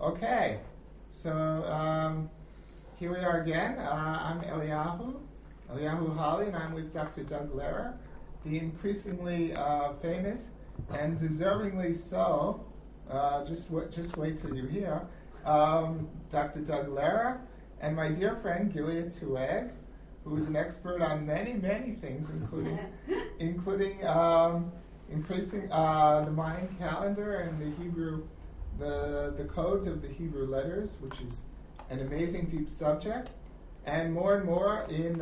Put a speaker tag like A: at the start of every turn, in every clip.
A: Okay, so here we are again. I'm Eliyahu Hawley, and I'm with Dr. Doug Lara, the increasingly famous and deservingly so, just wait till you hear, Dr. Doug Lara, and my dear friend Gilead Tueg, who is an expert on many, many things, including increasing the Mayan calendar and the Hebrew, the codes of the Hebrew letters, which is an amazing deep subject, and more in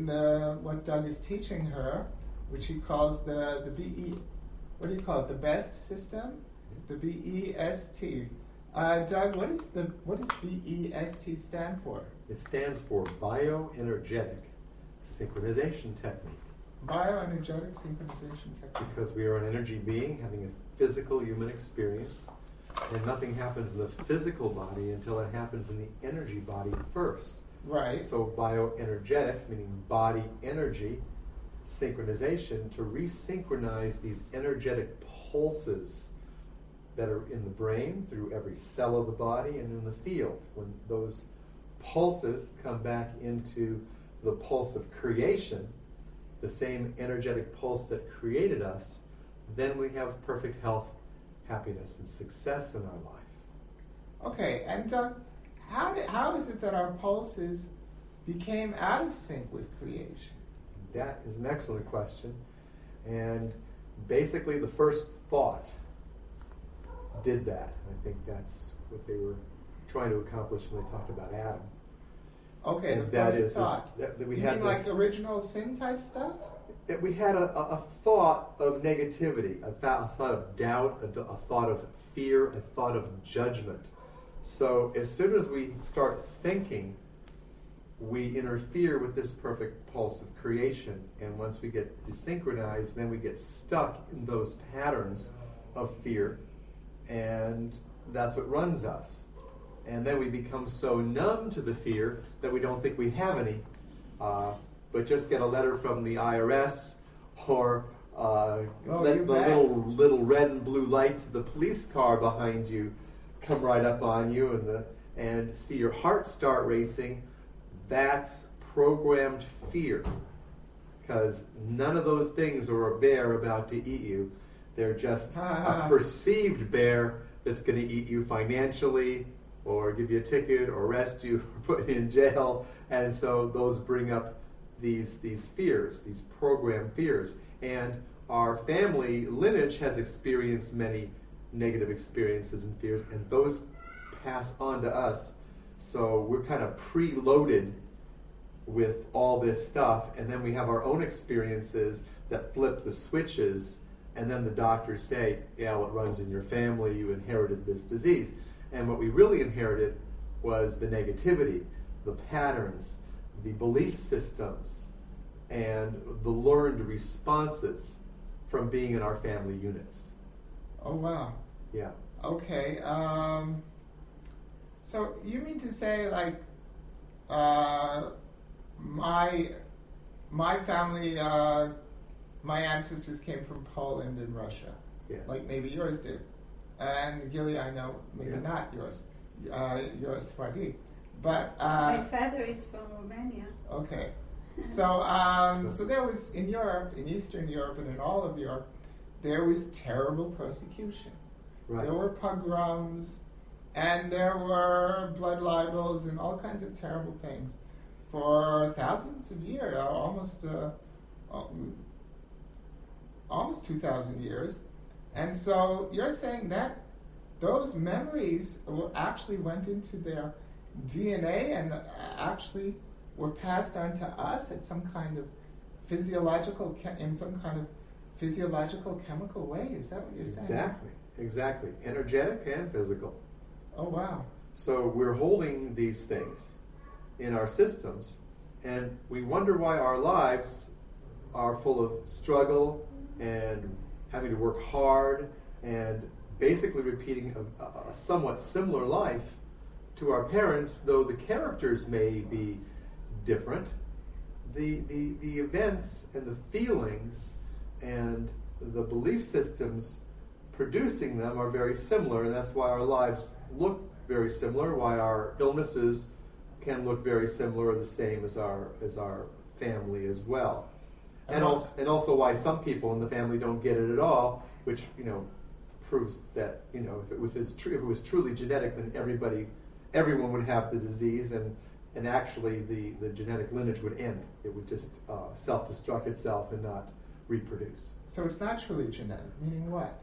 A: the what Doug is teaching her, which he calls the BE. What do you call it? The BEST system, the BEST. Doug, what does BEST stand for?
B: It stands for bioenergetic synchronization technique.
A: Bioenergetic synchronization technique.
B: Because we are an energy being having a physical human experience, and nothing happens in the physical body until it happens in the energy body first.
A: Right.
B: So bioenergetic, meaning body energy, synchronization, to resynchronize these energetic pulses that are in the brain through every cell of the body and in the field. When those pulses come back into the pulse of creation, the same energetic pulse that created us, then we have perfect health, happiness, and success in our life.
A: Okay, and how is it that our pulses became out of sync with creation?
B: That is an excellent question. And basically the first thought did that. I think that's what they were trying to accomplish when they talked about Adam.
A: Okay,
B: and
A: the
B: that
A: first
B: is
A: thought.
B: That we
A: you
B: had
A: mean
B: this,
A: like original sin type stuff?
B: that we had a thought of negativity, a thought of doubt, a thought of fear, a thought of judgment. So as soon as we start thinking, we interfere with this perfect pulse of creation. And once we get desynchronized, then we get stuck in those patterns of fear. And that's what runs us. And then we become so numb to the fear that we don't think we have any. But just get a letter from the IRS or let the little red and blue lights of the police car behind you come right up on you and see your heart start racing. That's programmed fear. Because none of those things are a bear about to eat you. They're just a perceived bear that's going to eat you financially or give you a ticket or arrest you or put you in jail. And so those bring up these fears, these programmed fears. And our family lineage has experienced many negative experiences and fears, and those pass on to us. So we're kind of preloaded with all this stuff, and then we have our own experiences that flip the switches, and then the doctors say, yeah, well, it runs in your family, you inherited this disease. And what we really inherited was the negativity, the patterns, the belief systems, and the learned responses from being in our family units.
A: Oh, wow.
B: Yeah.
A: Okay. So you mean to say, like, my family, my ancestors came from Poland and Russia, like maybe yours did. And Gilead, I know, maybe not yours. You're a Sephardi. But
C: my father is from Romania.
A: Okay, so so there was in Europe, in Eastern Europe, and in all of Europe, there was terrible persecution.
B: Right.
A: There were pogroms, and there were blood libels, and all kinds of terrible things for thousands of years, almost 2,000 years. And so you're saying that those memories actually went into their DNA and actually were passed on to us at some kind of physiological chemical way. Is that what you're saying?
B: Exactly. Energetic and physical.
A: Oh, wow.
B: So we're holding these things in our systems, and we wonder why our lives are full of struggle and having to work hard and basically repeating a somewhat similar life to our parents, though the characters may be different. The events and the feelings and the belief systems producing them are very similar, and that's why our lives look very similar, why our illnesses can look very similar or the same as our family as well. And also why some people in the family don't get it at all, which, proves that, if it was truly genetic, then everyone would have the disease, and actually the genetic lineage would end. It would just self-destruct itself and not reproduce.
A: So it's not truly genetic, meaning what?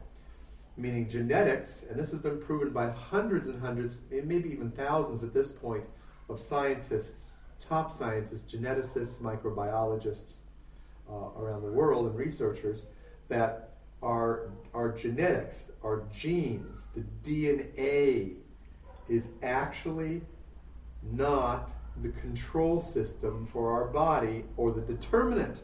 B: Meaning genetics, and this has been proven by hundreds and hundreds, maybe even thousands at this point, of scientists, top scientists, geneticists, microbiologists around the world, and researchers, that our genetics, our genes, the DNA is actually not the control system for our body or the determinant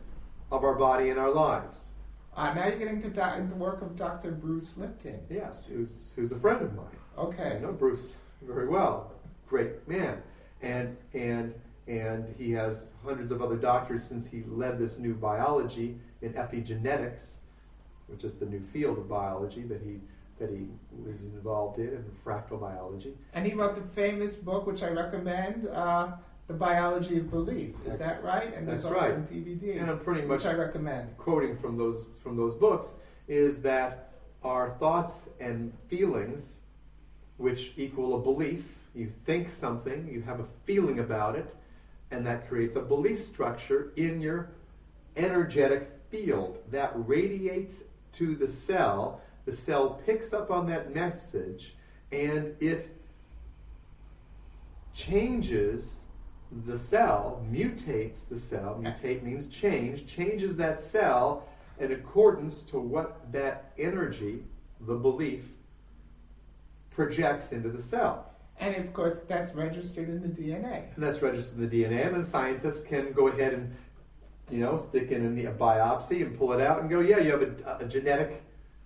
B: of our body and our lives.
A: Now you're getting to the work of Dr. Bruce Lipton.
B: Yes, who's a friend of mine.
A: Okay.
B: I know Bruce very well. Great man. And he has hundreds of other doctors since he led this new biology in epigenetics, which is the new field of biology that he was involved in fractal biology.
A: And he wrote the famous book, which I recommend, The Biology of Belief. Is that right? And there's
B: that's
A: also
B: right.
A: a DVD,
B: and I'm pretty much
A: which I recommend.
B: Quoting from those books is that our thoughts and feelings, which equal a belief, you think something, you have a feeling about it, and that creates a belief structure in your energetic field that radiates to the cell. The cell picks up on that message, and it changes the cell, mutates the cell. Mutate means change, changes that cell in accordance to what that energy, the belief, projects into the cell.
A: And of course, that's registered in the DNA.
B: And that's registered in the DNA, and then scientists can go ahead and, stick in a biopsy and pull it out and go, yeah, you have a genetic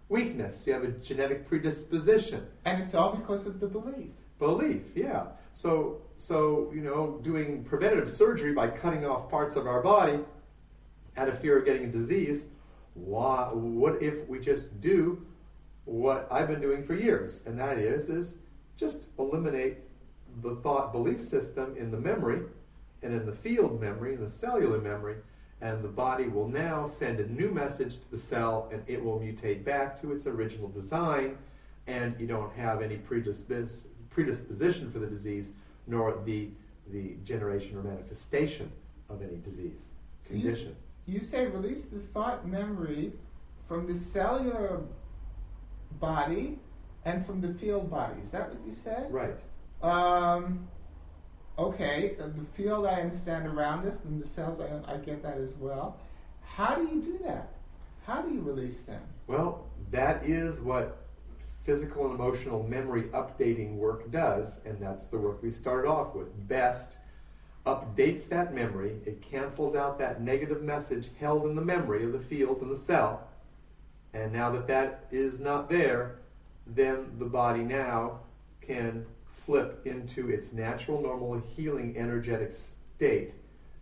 B: weakness, you have a genetic predisposition.
A: And it's all because of the belief.
B: Belief, yeah. So doing preventative surgery by cutting off parts of our body out of fear of getting a disease, what if we just do what I've been doing for years, and that is just eliminate the thought belief system in the memory and in the field memory, in the cellular memory, and the body will now send a new message to the cell, and it will mutate back to its original design, and you don't have any predisposition for the disease, nor the generation or manifestation of any disease condition.
A: You say release the thought memory from the cellular body and from the field body. Is that what you said?
B: Right.
A: Okay, the field I understand around us, and the cells, I get that as well. How do you do that? How do you release them?
B: Well, that is what physical and emotional memory updating work does, and that's the work we started off with. BEST updates that memory. It cancels out that negative message held in the memory of the field in the cell, and now that is not there, then the body now can flip into its natural, normal, healing, energetic state,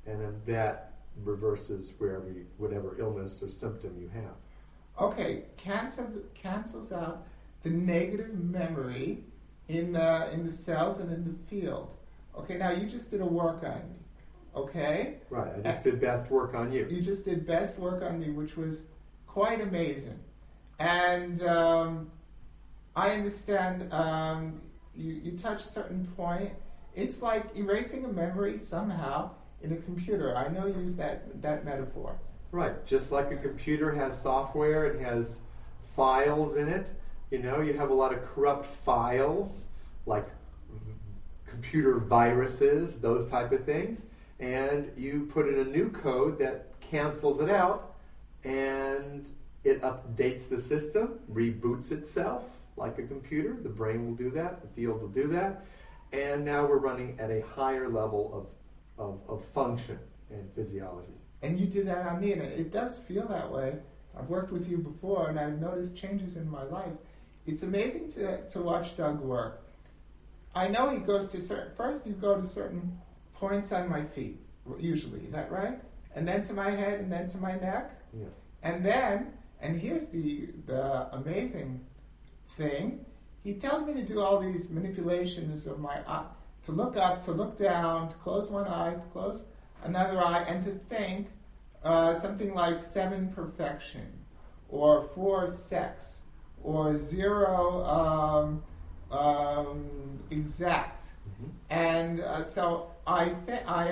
B: and then that reverses whatever illness or symptom you have.
A: Okay, cancels out the negative memory in the cells and in the field. Okay, now you just did a work on me. Okay?
B: Right, I just did best work on you.
A: You just did best work on me, which was quite amazing. And I understand you touched a certain point. It's like erasing a memory somehow in a computer. I know you use that metaphor.
B: Right, just like a computer has software, it has files in it. You have a lot of corrupt files, like computer viruses, those type of things, and you put in a new code that cancels it out, and it updates the system, reboots itself like a computer. The brain will do that, the field will do that, and now we're running at a higher level of function and physiology.
A: And you did that on me, and it does feel that way. I've worked with you before, and I've noticed changes in my life. It's amazing to watch Doug work. I know he goes to first you go to certain points on my feet, usually, is that right? And then to my head, and then to my neck?
B: Yeah.
A: And here's the amazing thing, he tells me to do all these manipulations of my eye, to look up, to look down, to close one eye, to close another eye, and to think something like 7 perfection, or 4 sex, or 0 exact.
B: Mm-hmm.
A: And so I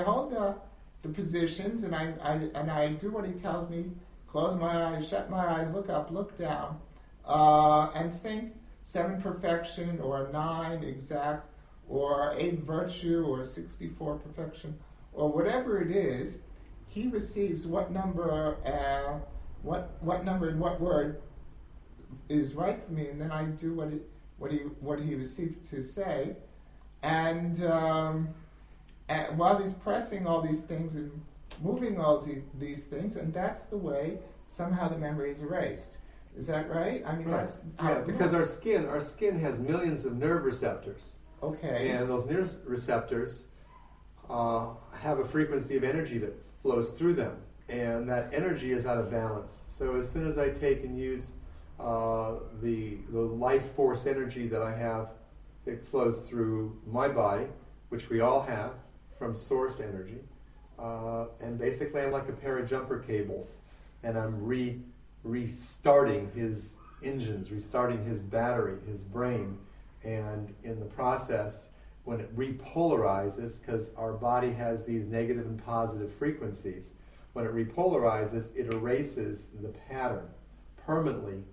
A: hold the positions, and I do what he tells me. Close my eyes, shut my eyes, look up, look down, and think 7 perfection, or 9 exact, or 8 virtue, or 64 perfection, or whatever it is. He receives what number, what number and what word is right for me, and then I do what he received to say, and while he's pressing all these things and moving all these things, and that's the way somehow the memory is erased. Is that right? I mean,
B: right.
A: That's how
B: yeah,
A: it
B: because
A: works.
B: our skin has millions of nerve receptors.
A: Okay.
B: And those nerve receptors have a frequency of energy that flows through them, and that energy is out of balance. So as soon as I take and use the life force energy that I have, it flows through my body, which we all have from source energy, and basically I'm like a pair of jumper cables, and I'm restarting his engines, restarting his battery, his brain, and in the process, when it repolarizes, because our body has these negative and positive frequencies, when it repolarizes, it erases the pattern permanently,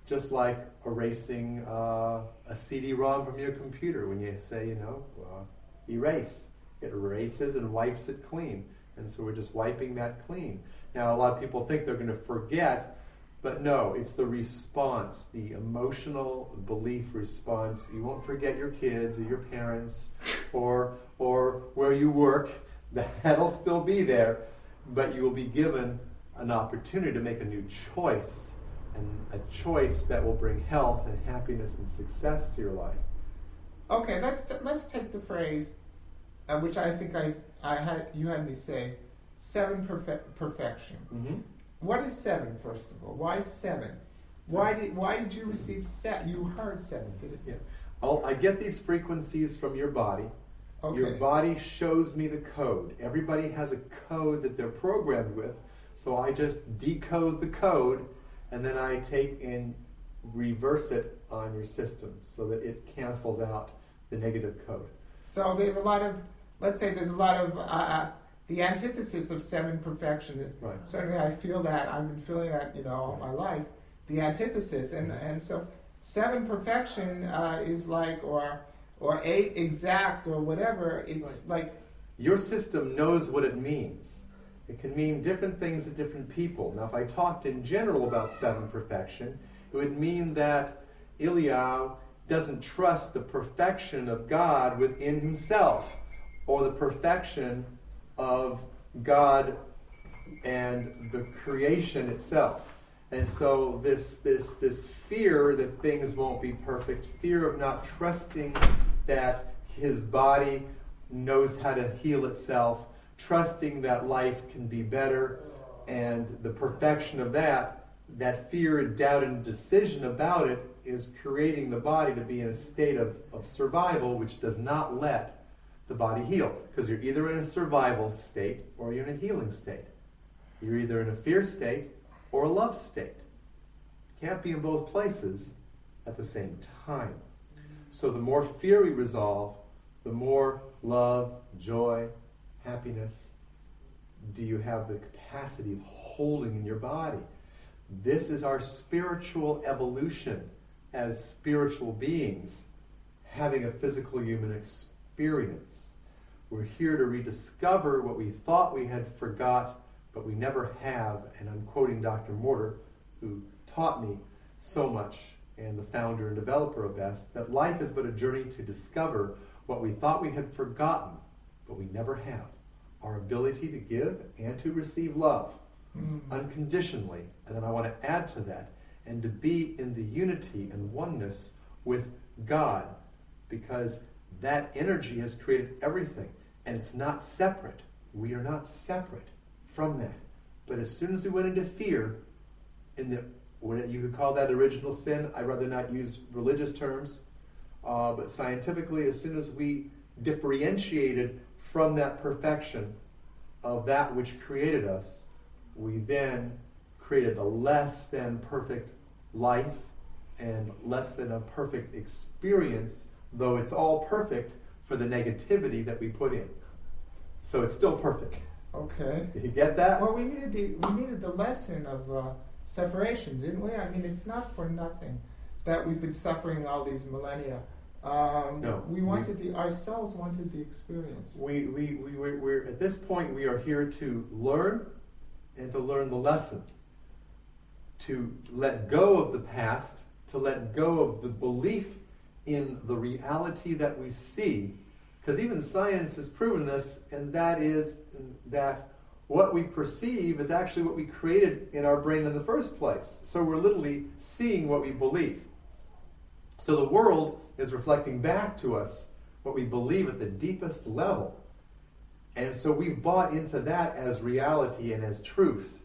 B: just like erasing a CD-ROM from your computer. When you say, erase, it erases and wipes it clean. And so we're just wiping that clean. Now, a lot of people think they're going to forget, but no, it's the response, the emotional belief response. You won't forget your kids or your parents or where you work. That'll still be there, but you will be given an opportunity to make a new choice, and a choice that will bring health and happiness and success to your life.
A: Okay, let's take the phrase, which I think you had me say, 7 perfection.
B: Mm-hmm.
A: What is 7, first of all? Why 7? Why did you receive 7? You heard 7, did it?
B: Yeah. I get these frequencies from your body.
A: Okay.
B: Your body shows me the code. Everybody has a code that they're programmed with, so I just decode the code, and then I take and reverse it on your system so that it cancels out the negative code.
A: So there's a lot of, let's say there's a lot of the antithesis of 7 perfection.
B: Right.
A: Certainly I feel that. I've been feeling that, all my life. The antithesis. And so 7 perfection is like, or 8 exact, or whatever. It's
B: right.
A: like...
B: Your system knows what it means. It can mean different things to different people. Now, if I talked in general about 7 perfection, it would mean that Eliyahu doesn't trust the perfection of God within himself, or the perfection of God and the creation itself. And so this fear that things won't be perfect, fear of not trusting that his body knows how to heal itself, trusting that life can be better, and the perfection of that fear, doubt, and decision about it is creating the body to be in a state of survival, which does not let the body heal. Because you're either in a survival state or you're in a healing state. You're either in a fear state or a love state. You can't be in both places at the same time. So the more fear we resolve, the more love, joy, happiness do you have the capacity of holding in your body. This is our spiritual evolution as spiritual beings, having a physical human experience. We're here to rediscover what we thought we had forgot, but we never have. And I'm quoting Dr. Mortar, who taught me so much, and the founder and developer of BEST, that life is but a journey to discover what we thought we had forgotten, but we never have. Our ability to give and to receive love unconditionally. And then I want to add to that, and to be in the unity and oneness with God, because that energy has created everything, and it's not separate. We are not separate from that. But as soon as we went into fear, in the You could call that original sin. I'd rather not use religious terms. But scientifically, as soon as we differentiated from that perfection of that which created us, we then created a less than perfect life and less than a perfect experience, though it's all perfect for the negativity that we put in. So it's still perfect.
A: Okay.
B: You get that?
A: Well, we needed the lesson of separation, didn't we? I mean, it's not for nothing that we've been suffering all these millennia.
B: No.
A: Our souls wanted the experience.
B: We're at this point, we are here to learn and to learn the lesson. To let go of the past, to let go of the belief in the reality that we see. Because even science has proven this, and that is that what we perceive is actually what we created in our brain in the first place. So we're literally seeing what we believe. So the world is reflecting back to us what we believe at the deepest level. And so we've bought into that as reality and as truth.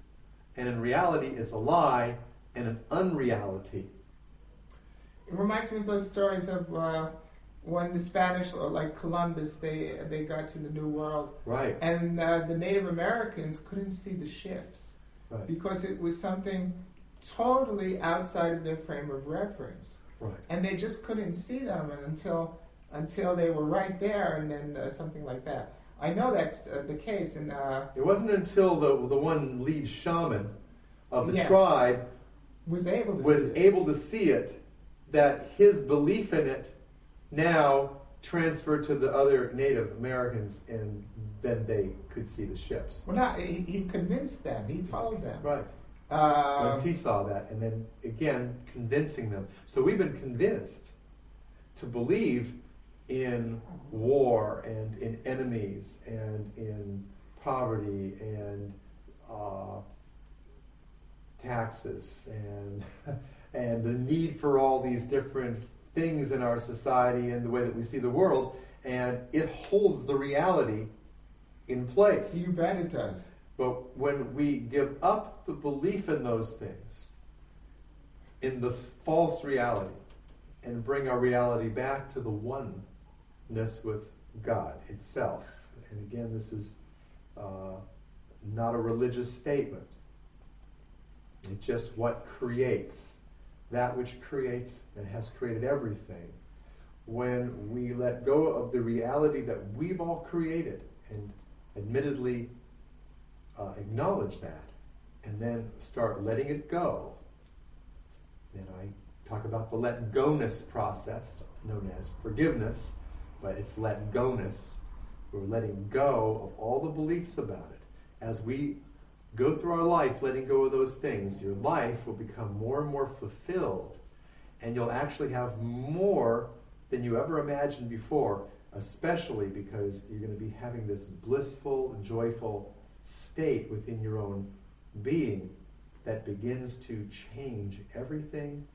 B: And in reality, it's a lie and an unreality.
A: It reminds me of those stories of when the Spanish, like Columbus, they got to the New World.
B: Right.
A: And the Native Americans couldn't see the ships.
B: Right.
A: Because it was something totally outside of their frame of reference.
B: Right.
A: And they just couldn't see them until they were right there, and then something like that. I know that's the case. And
B: it wasn't until the one lead shaman of the
A: yes,
B: tribe
A: was able
B: to see it, that his belief in it now transferred to the other Native Americans, and then they could see the ships.
A: Well, he convinced them. He told them.
B: Right. Once he saw that, and then again convincing them. So we've been convinced to believe in war and in enemies and in poverty and taxes and the need for all these different things in our society and the way that we see the world, and it holds the reality in place.
A: You bet it does.
B: But when we give up the belief in those things, in this false reality, and bring our reality back to the oneness with God itself, and again, this is not a religious statement. It's just what creates, that which creates and has created everything. When we let go of the reality that we've all created and admittedly acknowledge that, and then start letting it go. Then I talk about the let go-ness process, known as forgiveness, but it's let go-ness. We're letting go of all the beliefs about it. As we go through our life letting go of those things, your life will become more and more fulfilled, and you'll actually have more than you ever imagined before, especially because you're going to be having this blissful, joyful state within your own being that begins to change everything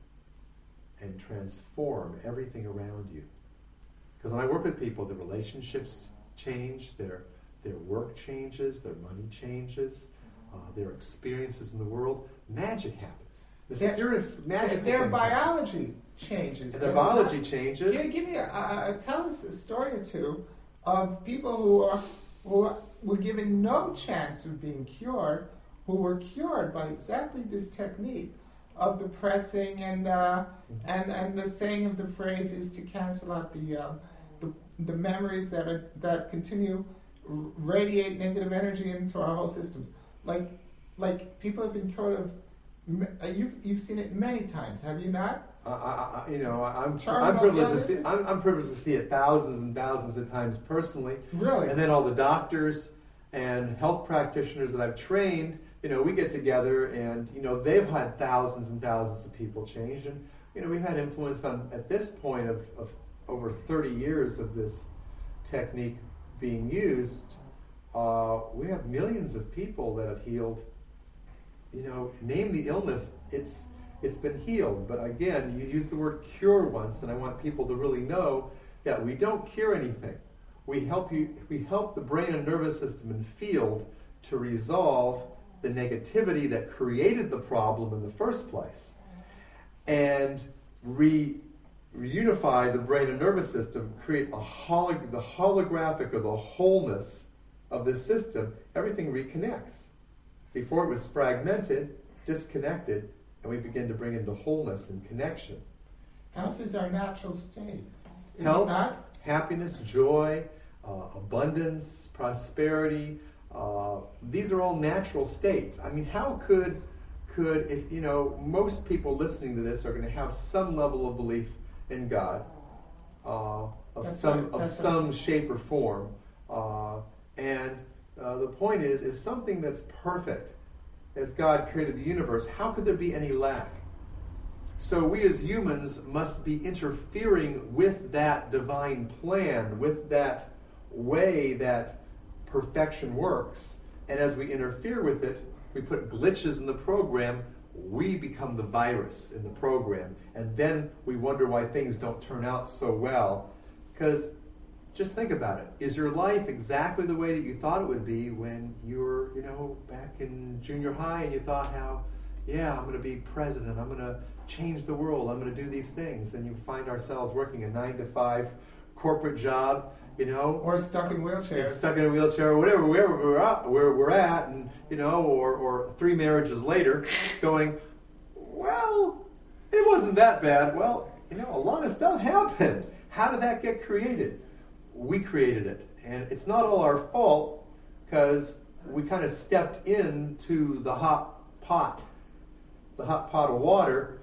B: and transform everything around you. Because when I work with people, the relationships change, their work changes, their money changes, their experiences in the world. Magic happens. Mysterious magic.
A: Their biology changes.
B: And their biology changes.
A: Give me tell us a story or two of people who were given no chance of being cured, who were cured by exactly this technique of the pressing and the saying of the phrases to cancel out the memories that continue radiate negative energy into our whole systems. Like people have been cured of. You've seen it many times, have you not?
B: I'm privileged to see. I'm privileged to see it thousands and thousands of times personally.
A: Really?
B: And then all the doctors and health practitioners that I've trained, we get together and they've had thousands and thousands of people changed, and we've had influence on, at this point of over 30 years of this technique being used. We have millions of people that have healed. Name the illness, it's been healed. But again, you used the word cure once, and I want people to really know that we don't cure anything. We help the brain and nervous system and field to resolve the negativity that created the problem in the first place and reunify the brain and nervous system, create the holographic or the wholeness of the system, everything reconnects. Before it was fragmented, disconnected, and we begin to bring into wholeness and connection.
A: Health is our natural state. Is
B: Health,
A: it not?
B: happiness, joy, abundance, prosperity, these are all natural states. I mean, how could if, most people listening to this are going to have some level of belief in God, of some shape or form, and the point is something that's perfect. As God created the universe, how could there be any lack? So we as humans must be interfering with that divine plan, with that way that perfection works. And as we interfere with it, we put glitches in the program, we become the virus in the program. And then we wonder why things don't turn out so well. Because just think about it. Is your life exactly the way that you thought it would be when you were, back in junior high and you thought I'm going to be president, I'm going to change the world, I'm going to do these things, and you find ourselves working a 9-to-5 corporate job,
A: or stuck in
B: a wheelchair, or whatever, wherever we're at, and or 3 marriages later, going, well, it wasn't that bad. Well, a lot of stuff happened. How did that get created? We created it, and it's not all our fault because we kind of stepped into the hot pot of water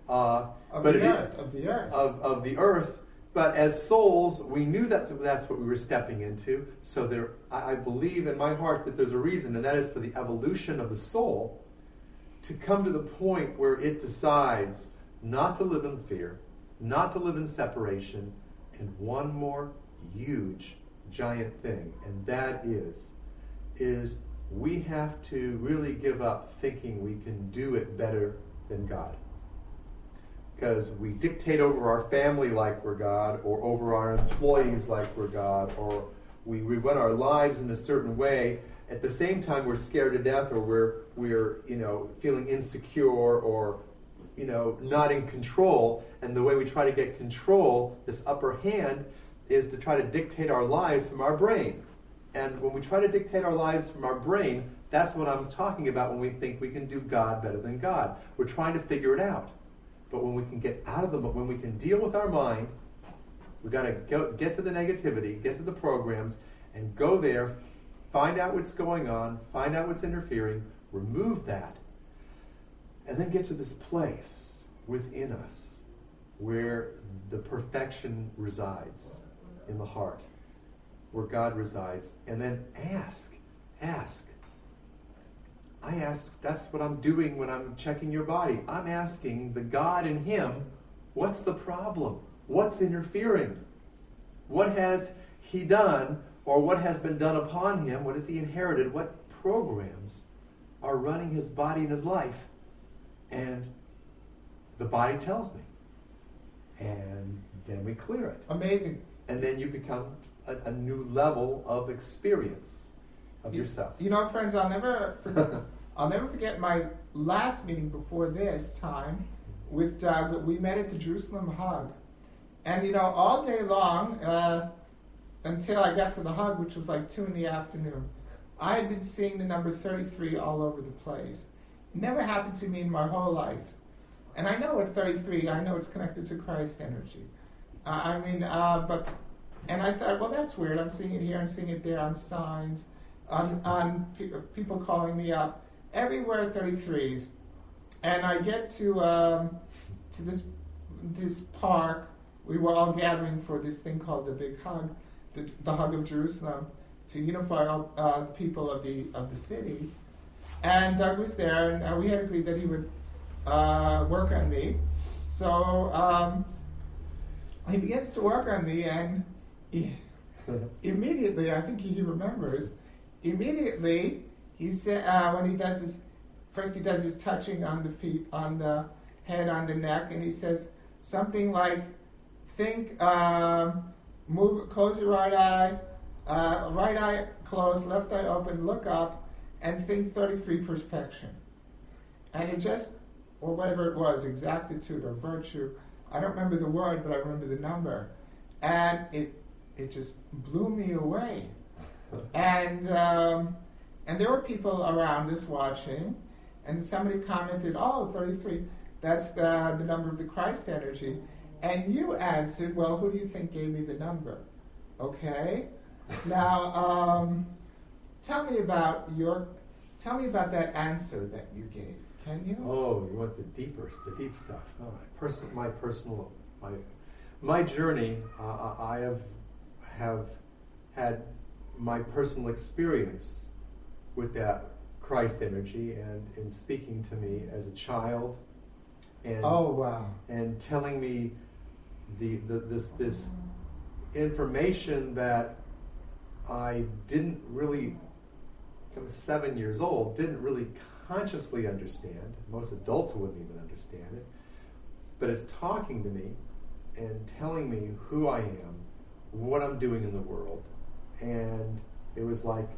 A: of the earth.
B: But as souls, we knew that's what we were stepping into. So I believe in my heart that there's a reason, and that is for the evolution of the soul to come to the point where it decides not to live in fear, not to live in separation, and one more huge, giant thing, and that is we have to really give up thinking we can do it better than God. Because we dictate over our family like we're God, or over our employees like we're God, or we run our lives in a certain way. At the same time, we're scared to death, or we're feeling insecure, or not in control. And the way we try to get control, this upper hand, is to try to dictate our lives from our brain. And when we try to dictate our lives from our brain, that's what I'm talking about when we think we can do God better than God. We're trying to figure it out. But when we can get out of when we can deal with our mind, we've got to get to the negativity, get to the programs, and go there, find out what's going on, find out what's interfering, remove that, and then get to this place within us where the perfection resides in the heart, where God resides, and then ask. I ask, that's what I'm doing when I'm checking your body. I'm asking the God in him, what's the problem? What's interfering? What has he done, or what has been done upon him? What has he inherited? What programs are running his body and his life? And the body tells me. And then we clear it.
A: Amazing.
B: And then you become a new level of experience of yourself.
A: Friends, I'll never forget my last meeting before this time with Doug. We met at the Jerusalem Hug. And, all day long, until I got to the hug, which was like 2 p.m, I had been seeing the number 33 all over the place. It never happened to me in my whole life. And I know at 33, I know it's connected to Christ energy. And I thought, well, that's weird. I'm seeing it here, I'm seeing it there on signs, on people calling me up. Everywhere 33s. And I get to this park. We were all gathering for this thing called the Big Hug, the Hug of Jerusalem, to unify all the people of the city. And Doug was there, and we had agreed that he would work on me. So he begins to work on me, and immediately, I think he remembers, immediately he said, when he does his touching on the feet, on the head, on the neck, and he says something like, think, close your right eye closed, left eye open, look up, and think 33 perfection. And it just, or whatever it was, exactitude or virtue, I don't remember the word, but I remember the number. And it just blew me away. And there were people around us watching, and somebody commented, 33, that's the number of the Christ energy. And you answered, well, who do you think gave me the number? Okay. Now, tell me about that answer that you gave. Can you?
B: Oh, you want the deep stuff. My journey. I have had my personal experience with that Christ energy, and in speaking to me as a child, and and telling me this information that I didn't really, I was 7 years old, didn't really consciously understand. Most adults wouldn't even understand it. But it's talking to me and telling me who I am, what I'm doing in the world. And it was like,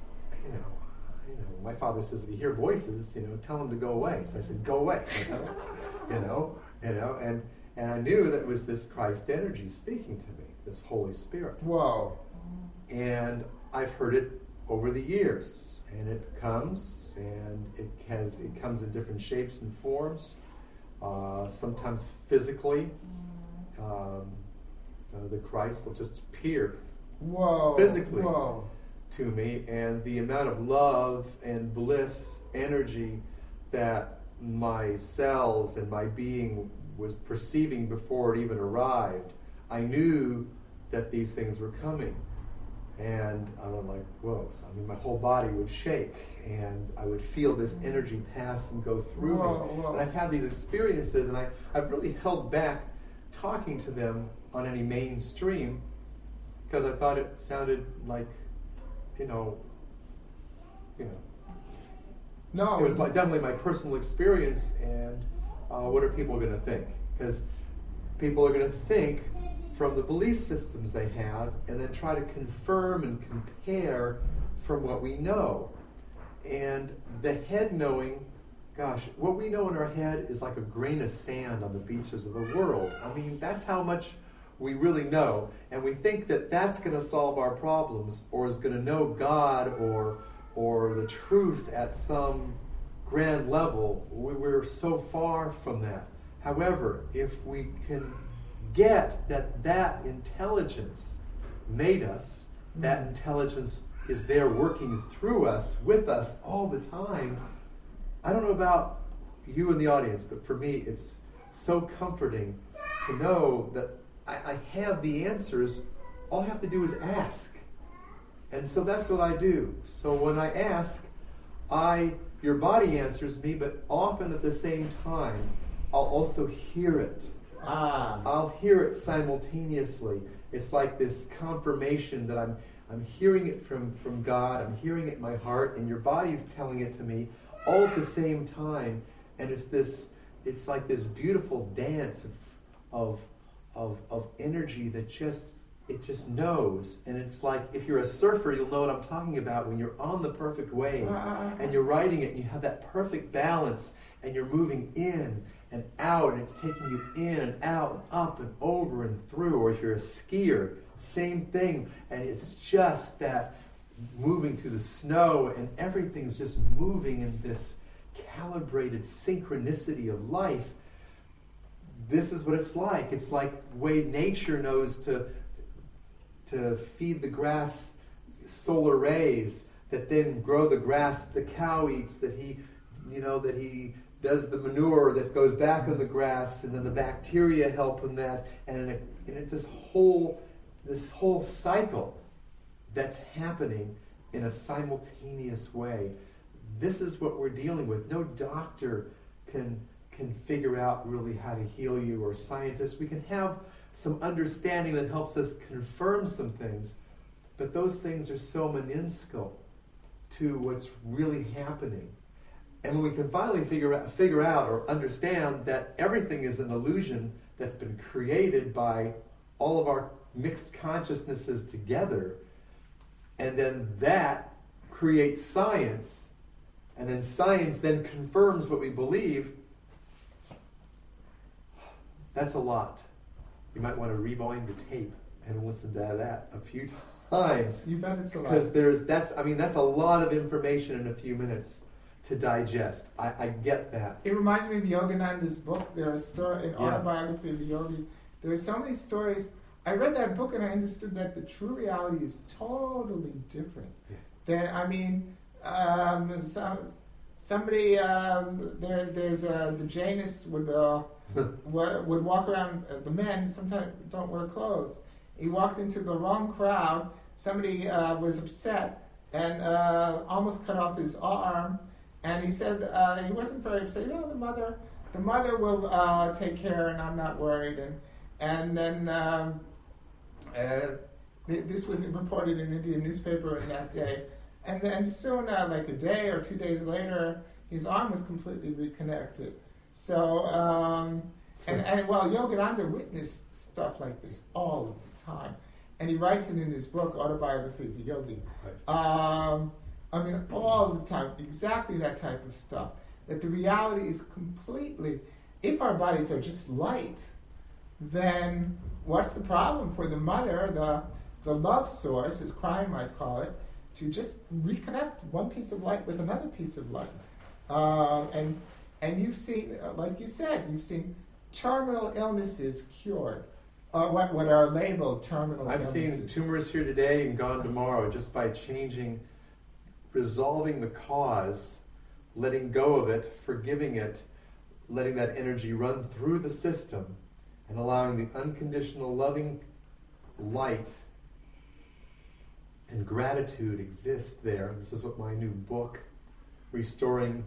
B: my father says, if you hear voices, tell them to go away. So I said, go away. And I knew that it was this Christ energy speaking to me, this Holy Spirit.
A: Whoa.
B: And I've heard it over the years, and it comes, and it comes in different shapes and forms. Sometimes physically, the Christ will just appear physically to me, and the amount of love and bliss energy that my cells and my being was perceiving before it even arrived, I knew that these things were coming. And I was like, whoa. So, my whole body would shake, and I would feel this energy pass and go through me. And I've had these experiences, and I've really held back talking to them on any mainstream, because I thought it sounded like,
A: No.
B: It was definitely my personal experience, and what are people going to think? Because people are going to think from the belief systems they have, and then try to confirm and compare from what we know. And the head knowing, what we know in our head is like a grain of sand on the beaches of the world. That's how much we really know. And we think that that's going to solve our problems, or is going to know God or the truth at some grand level. We're so far from that. However, if we can get that intelligence made us, that intelligence is there working through us, with us all the time. I don't know about you in the audience, but for me it's so comforting to know that I have the answers. All I have to do is ask. And so that's what I do. So when I ask, your body answers me, but often at the same time, I'll also hear it. I'll hear it simultaneously. It's like this confirmation that I'm hearing it from God, I'm hearing it in my heart, and your body's telling it to me all at the same time. And it's like this beautiful dance of energy that just knows. And it's like, if you're a surfer, you'll know what I'm talking about, when you're on the perfect wave and you're riding it, and you have that perfect balance, and you're moving in and out, and it's taking you in and out and up and over and through. Or if you're a skier, same thing. And it's just that moving through the snow, and everything's just moving in this calibrated synchronicity of life. This is what it's like. It's like the way nature knows to feed the grass solar rays that then grow the grass the cow eats, that he does the manure that goes back on the grass, and then the bacteria help in that, and it's this whole cycle that's happening in a simultaneous way. This is what we're dealing with. No doctor can figure out really how to heal you, or scientists. We can have some understanding that helps us confirm some things, but those things are so minuscule to what's really happening. And when we can finally figure out or understand that everything is an illusion that's been created by all of our mixed consciousnesses together, and then that creates science, and then science then confirms what we believe, that's a lot. You might want to rewind the tape and listen to that a few times.
A: You bet it's a lot.
B: Because that's a lot of information in a few minutes to digest. I get that.
A: It reminds me of Yogananda's book. There are stories, an autobiography of a yogi. There are so many stories. I read that book and I understood that the true reality is totally different.
B: Yeah.
A: Somebody there's the Jainists would walk around. The men sometimes don't wear clothes. He walked into the wrong crowd. Somebody was upset and almost cut off his arm. And he said he wasn't very upset. The mother will take care, and I'm not worried. And then this was reported in an Indian newspaper in that day. And then soon, like a day or 2 days later, his arm was completely reconnected. So, Yogananda witnessed stuff like this all of the time. And he writes it in his book, Autobiography of a Yogi. Right. All the time, exactly that type of stuff. That the reality is completely, if our bodies are just light, then what's the problem for the mother, the love source, as crime might call it, to just reconnect one piece of light with another piece of light? And you've seen, like you said, you've seen terminal illnesses cured. What are labeled terminal illnesses.
B: I've seen tumors here today and gone tomorrow just by resolving the cause, letting go of it, forgiving it, letting that energy run through the system, and allowing the unconditional loving light and gratitude exist there. This is what my new book, Restoring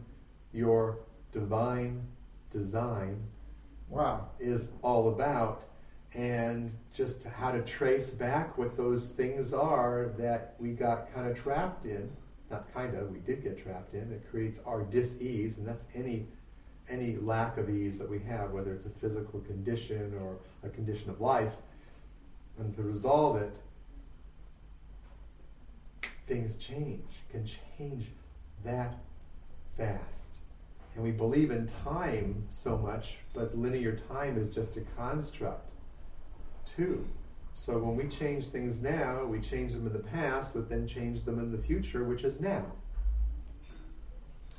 B: Your Divine Design, is all about, and just how to trace back what those things are that we got kind of trapped in. Not kind of, we did get trapped in. It creates our dis-ease, and that's any lack of ease that we have, whether it's a physical condition or a condition of life. And to resolve it, things can change that fast. And we believe in time so much, but linear time is just a construct, too. So when we change things now, we change them in the past, but then change them in the future, which is now.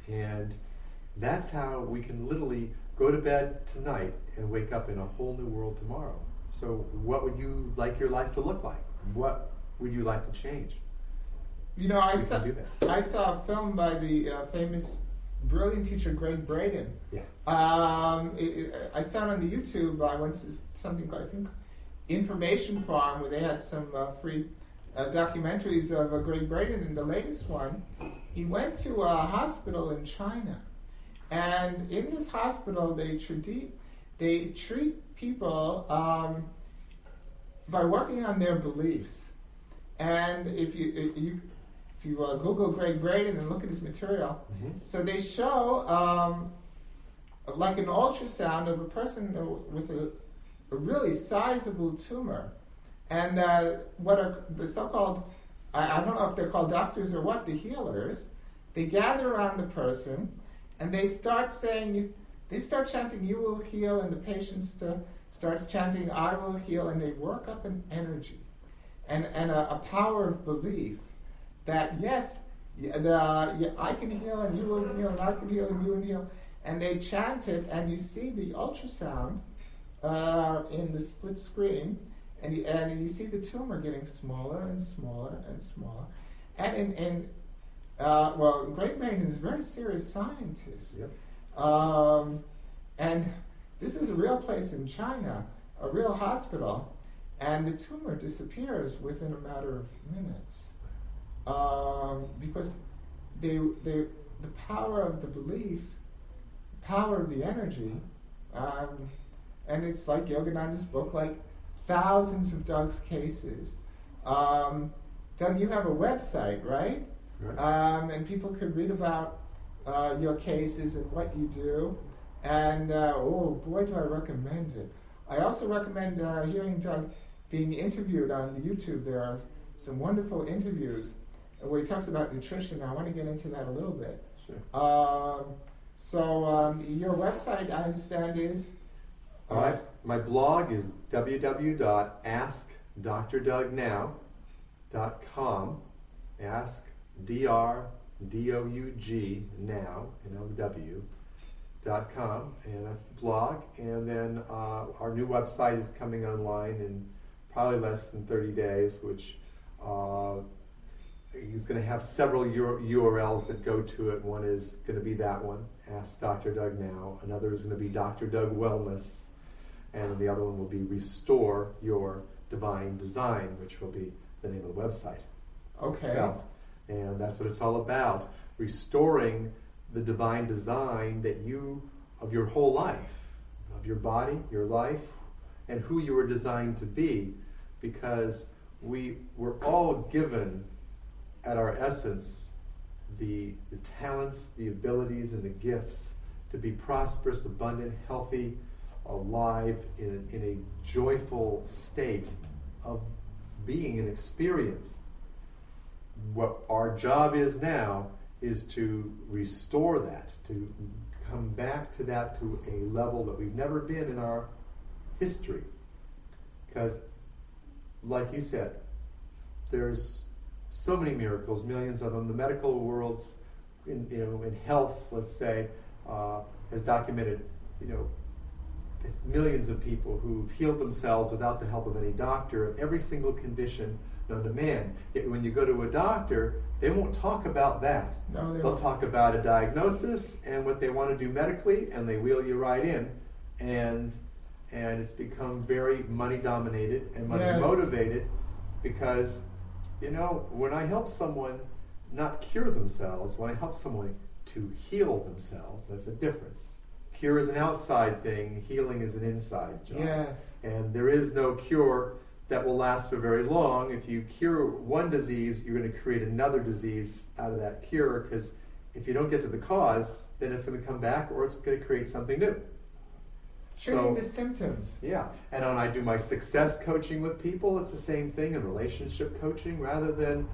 B: And that's how we can literally go to bed tonight and wake up in a whole new world tomorrow. So what would you like your life to look like? What would you like to change?
A: I saw a film by the famous, brilliant teacher Greg Braden.
B: Yeah.
A: I saw it on the YouTube. I went to something, I think, Information Farm, where they had some free documentaries of Greg Braden. And the latest one, he went to a hospital in China, and in this hospital they treat people by working on their beliefs. And if you Google Greg Braden and look at his material, so they show like an ultrasound of a person with a really sizable tumor, and what are the so-called, I don't know if they're called doctors or what, the healers, they gather around the person and they start chanting, "You will heal," and the patient starts chanting, "I will heal," and they work up an energy and a power of belief that yes, I can heal and you will heal, and I can heal and you will heal, and they chant it, and you see the ultrasound in the split screen, and you see the tumor getting smaller and smaller and smaller. And Greg Braden is a very serious scientist.
B: Yep.
A: And this is a real place in China, a real hospital, and the tumor disappears within a matter of minutes. Because the power of the belief, power of the energy, and it's like Yogananda's book, like thousands of Doug's cases. Doug, you have a website, right?
B: Right.
A: And people could read about your cases and what you do. And boy, do I recommend it. I also recommend hearing Doug being interviewed on the YouTube. There are some wonderful interviews where he talks about nutrition. I want to get into that a little bit. Your website, I understand, is?
B: All right. My blog is www.askdrdougnow.com. Ask D-R-D-O-U-G now, N-O-W.com, and that's the blog. And then our new website is coming online in probably less than 30 days, which is going to have several URLs that go to it. One is going to be that one, Ask Dr. Doug Now. Another is going to be Dr. Doug Wellness. And the other one will be Restore Your Divine Design, which will be the name of the website itself. And that's what it's all about, restoring the divine design that of your whole life, of your body, your life, and who you were designed to be, because we were all given at our essence the talents, the abilities, and the gifts to be prosperous, abundant, healthy, alive, in a joyful state of being and experience. What our job is now is to restore that, to come back to that, to a level that we've never been in our history. Because, like you said, there's so many miracles, millions of them. The medical world's, in health, let's say, has documented, millions of people who've healed themselves without the help of any doctor of every single condition known to man. Yet when you go to a doctor, they won't talk about that.
A: No,
B: they'll talk about a diagnosis and what they want to do medically, and they wheel you right in. And it's become very money dominated and money motivated, because when I help someone not cure themselves, when I help someone to heal themselves, there's a difference. Cure is an outside thing, healing is an inside job.
A: Yes.
B: And there is no cure that will last for very long. If you cure one disease, you're going to create another disease out of that cure, because if you don't get to the cause, then it's going to come back, or it's going to create something new.
A: Treating the symptoms.
B: Yeah. And when I do my success coaching with people, it's the same thing in relationship coaching, rather than,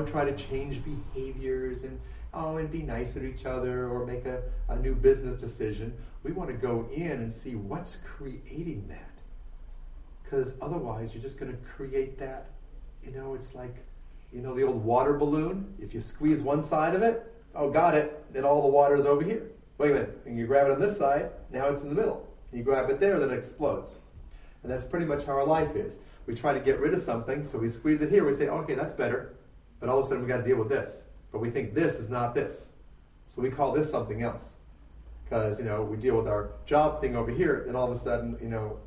B: try to change behaviors and be nicer to each other or make a new business decision. We want to go in and see what's creating that. Because otherwise, you're just going to create that. It's like, the old water balloon. If you squeeze one side of it, got it, then all the water's over here. Wait a minute, and you grab it on this side, now it's in the middle. And you grab it there, then it explodes. And that's pretty much how our life is. We try to get rid of something, so we squeeze it here. We say, okay, that's better. But all of a sudden, we got to deal with this. But we think this is not this. So we call this something else. Because, we deal with our job thing over here, and all of a sudden,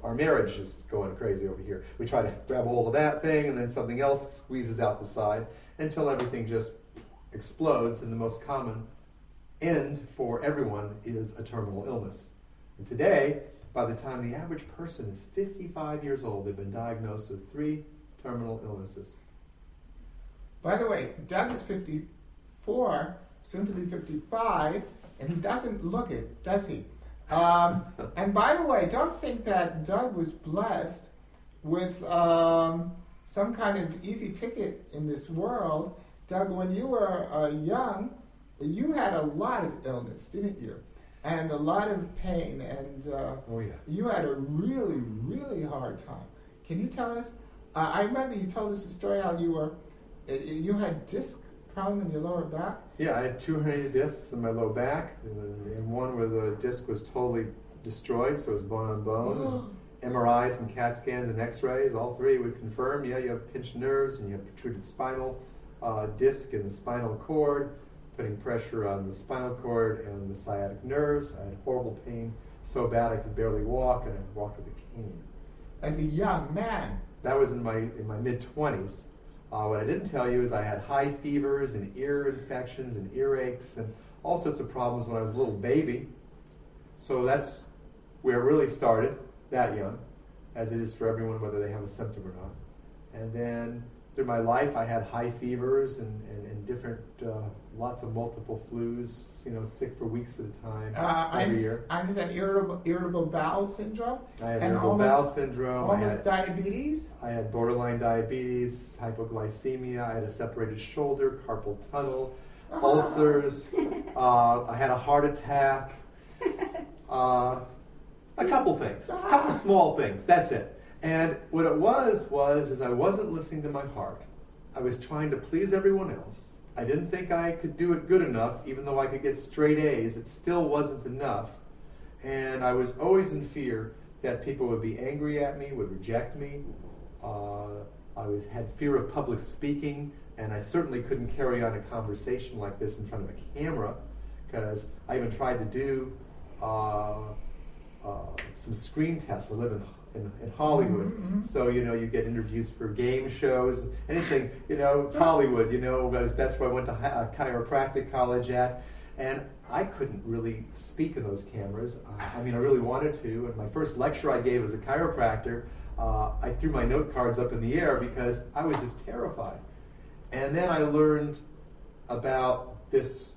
B: our marriage is going crazy over here. We try to grab a hold of that thing, and then something else squeezes out the side, until everything just explodes, and the most common end for everyone is a terminal illness. And today, by the time the average person is 55 years old, they've been diagnosed with 3 terminal illnesses.
A: By the way, Doug is 54, soon to be 55, and he doesn't look it, does he? And by the way, don't think that Doug was blessed with some kind of easy ticket in this world. Doug, when you were young, you had a lot of illness, didn't you? And a lot of pain, and you had a really, really hard time. Can you tell us? I remember you told us a story how you had disc problem in your lower back.
B: Yeah, I had 2 herniated discs in my low back, and one where the disc was totally destroyed, so it was bone on bone. MRIs and CAT scans and X-rays, all 3 would confirm, you have pinched nerves and you have protruded spinal disc in the spinal cord, putting pressure on the spinal cord and the sciatic nerves. I had horrible pain, so bad I could barely walk, and I walked with a cane.
A: As a young man.
B: That was in my mid-20s. What I didn't tell you is I had high fevers and ear infections and earaches and all sorts of problems when I was a little baby. So that's where it really started, that young, as it is for everyone, whether they have a symptom or not. And then through my life, I had high fevers and different, lots of multiple flus, sick for weeks at a time every year.
A: I understand irritable bowel syndrome.
B: I had irritable bowel syndrome.
A: Almost diabetes.
B: I had borderline diabetes, hypoglycemia. I had a separated shoulder, carpal tunnel. ulcers. I had a heart attack. A couple things, a couple small things. That's it. And what it was I wasn't listening to my heart. I was trying to please everyone else. I didn't think I could do it good enough, even though I could get straight A's. It still wasn't enough. And I was always in fear that people would be angry at me, would reject me. Had fear of public speaking, and I certainly couldn't carry on a conversation like this in front of a camera, because I even tried to do some screen tests. I live in Hollywood, so you get interviews for game shows, anything. It's Hollywood. That's where I went to chiropractic college at, and I couldn't really speak in those cameras. I really wanted to. And my first lecture I gave as a chiropractor, I threw my note cards up in the air because I was just terrified. And then I learned about this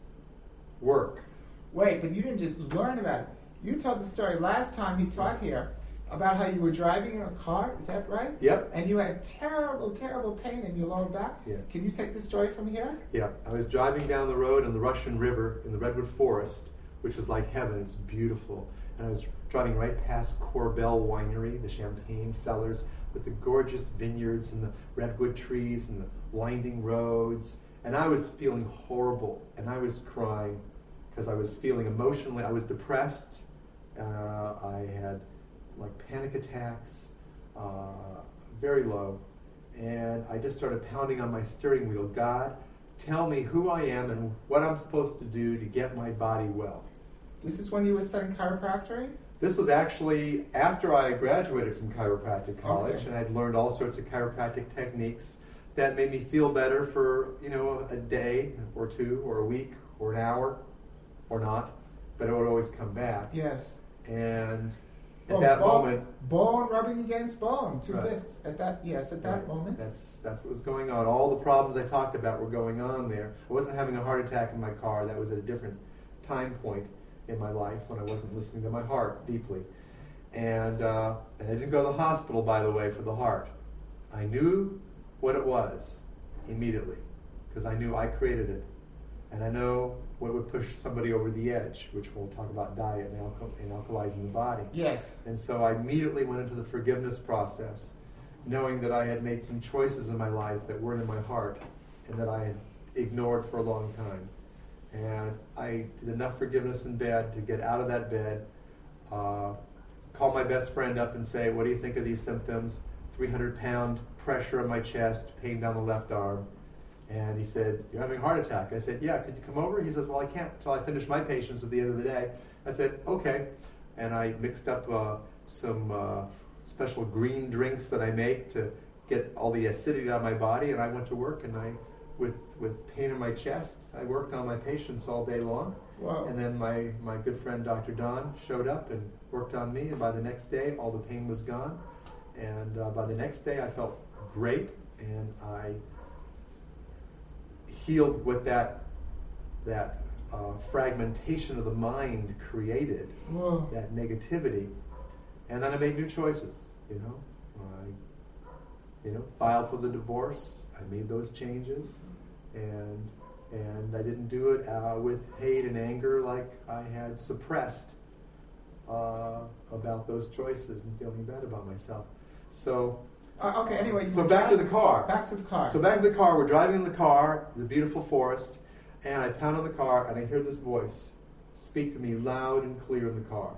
B: work.
A: Wait, but you didn't just learn about it. You told the story last time you taught here about how you were driving in a car. Is that right?
B: Yep.
A: And you had terrible, terrible pain in your lower back.
B: Yeah.
A: Can you take the story from here?
B: Yeah. I was driving down the road on the Russian River in the Redwood Forest, which was like heaven. It's beautiful. And I was driving right past Corbel Winery, the champagne cellars, with the gorgeous vineyards and the redwood trees and the winding roads. And I was feeling horrible. And I was crying because I was feeling emotionally. I was depressed. I had panic attacks, very low. And I just started pounding on my steering wheel. God, tell me who I am and what I'm supposed to do to get my body well.
A: This is when you were studying chiropractic?
B: This was actually after I graduated from chiropractic college,
A: Okay.
B: and I'd learned all sorts of chiropractic techniques that made me feel better for, a day or two or a week or an hour or not, but it would always come back.
A: Yes.
B: And at that moment,
A: bone rubbing against bone, two
B: Right.
A: discs. At that moment.
B: That's what was going on. All the problems I talked about were going on there. I wasn't having a heart attack in my car. That was at a different time point in my life when I wasn't listening to my heart deeply. And I didn't go to the hospital, by the way, for the heart. I knew what it was immediately because I knew I created it. And I know what would push somebody over the edge, which we'll talk about diet and alkalizing the body.
A: Yes.
B: And so I immediately went into the forgiveness process, knowing that I had made some choices in my life that weren't in my heart and that I had ignored for a long time. And I did enough forgiveness in bed to get out of that bed, call my best friend up and say, what do you think of these symptoms? 300-pound pressure on my chest, pain down the left arm. And he said, you're having a heart attack. I said, yeah, could you come over? He says, well, I can't until I finish my patients at the end of the day. I said, okay. And I mixed up some special green drinks that I make to get all the acidity out of my body. And I went to work, and with pain in my chest, I worked on my patients all day long.
A: Wow.
B: And then my good friend Dr. Don showed up and worked on me. And by the next day, all the pain was gone. And by the next day, I felt great. And I healed what that fragmentation of the mind created,
A: Whoa.
B: that negativity, and then I made new choices. I filed for the divorce. I made those changes, and I didn't do it with hate and anger like I had suppressed about those choices and feeling bad about myself. So.
A: Okay, anyway.
B: So back to the car.
A: Back to the car.
B: So back to the car. We're driving in the car, the beautiful forest, and I pound on the car, and I hear this voice speak to me loud and clear in the car,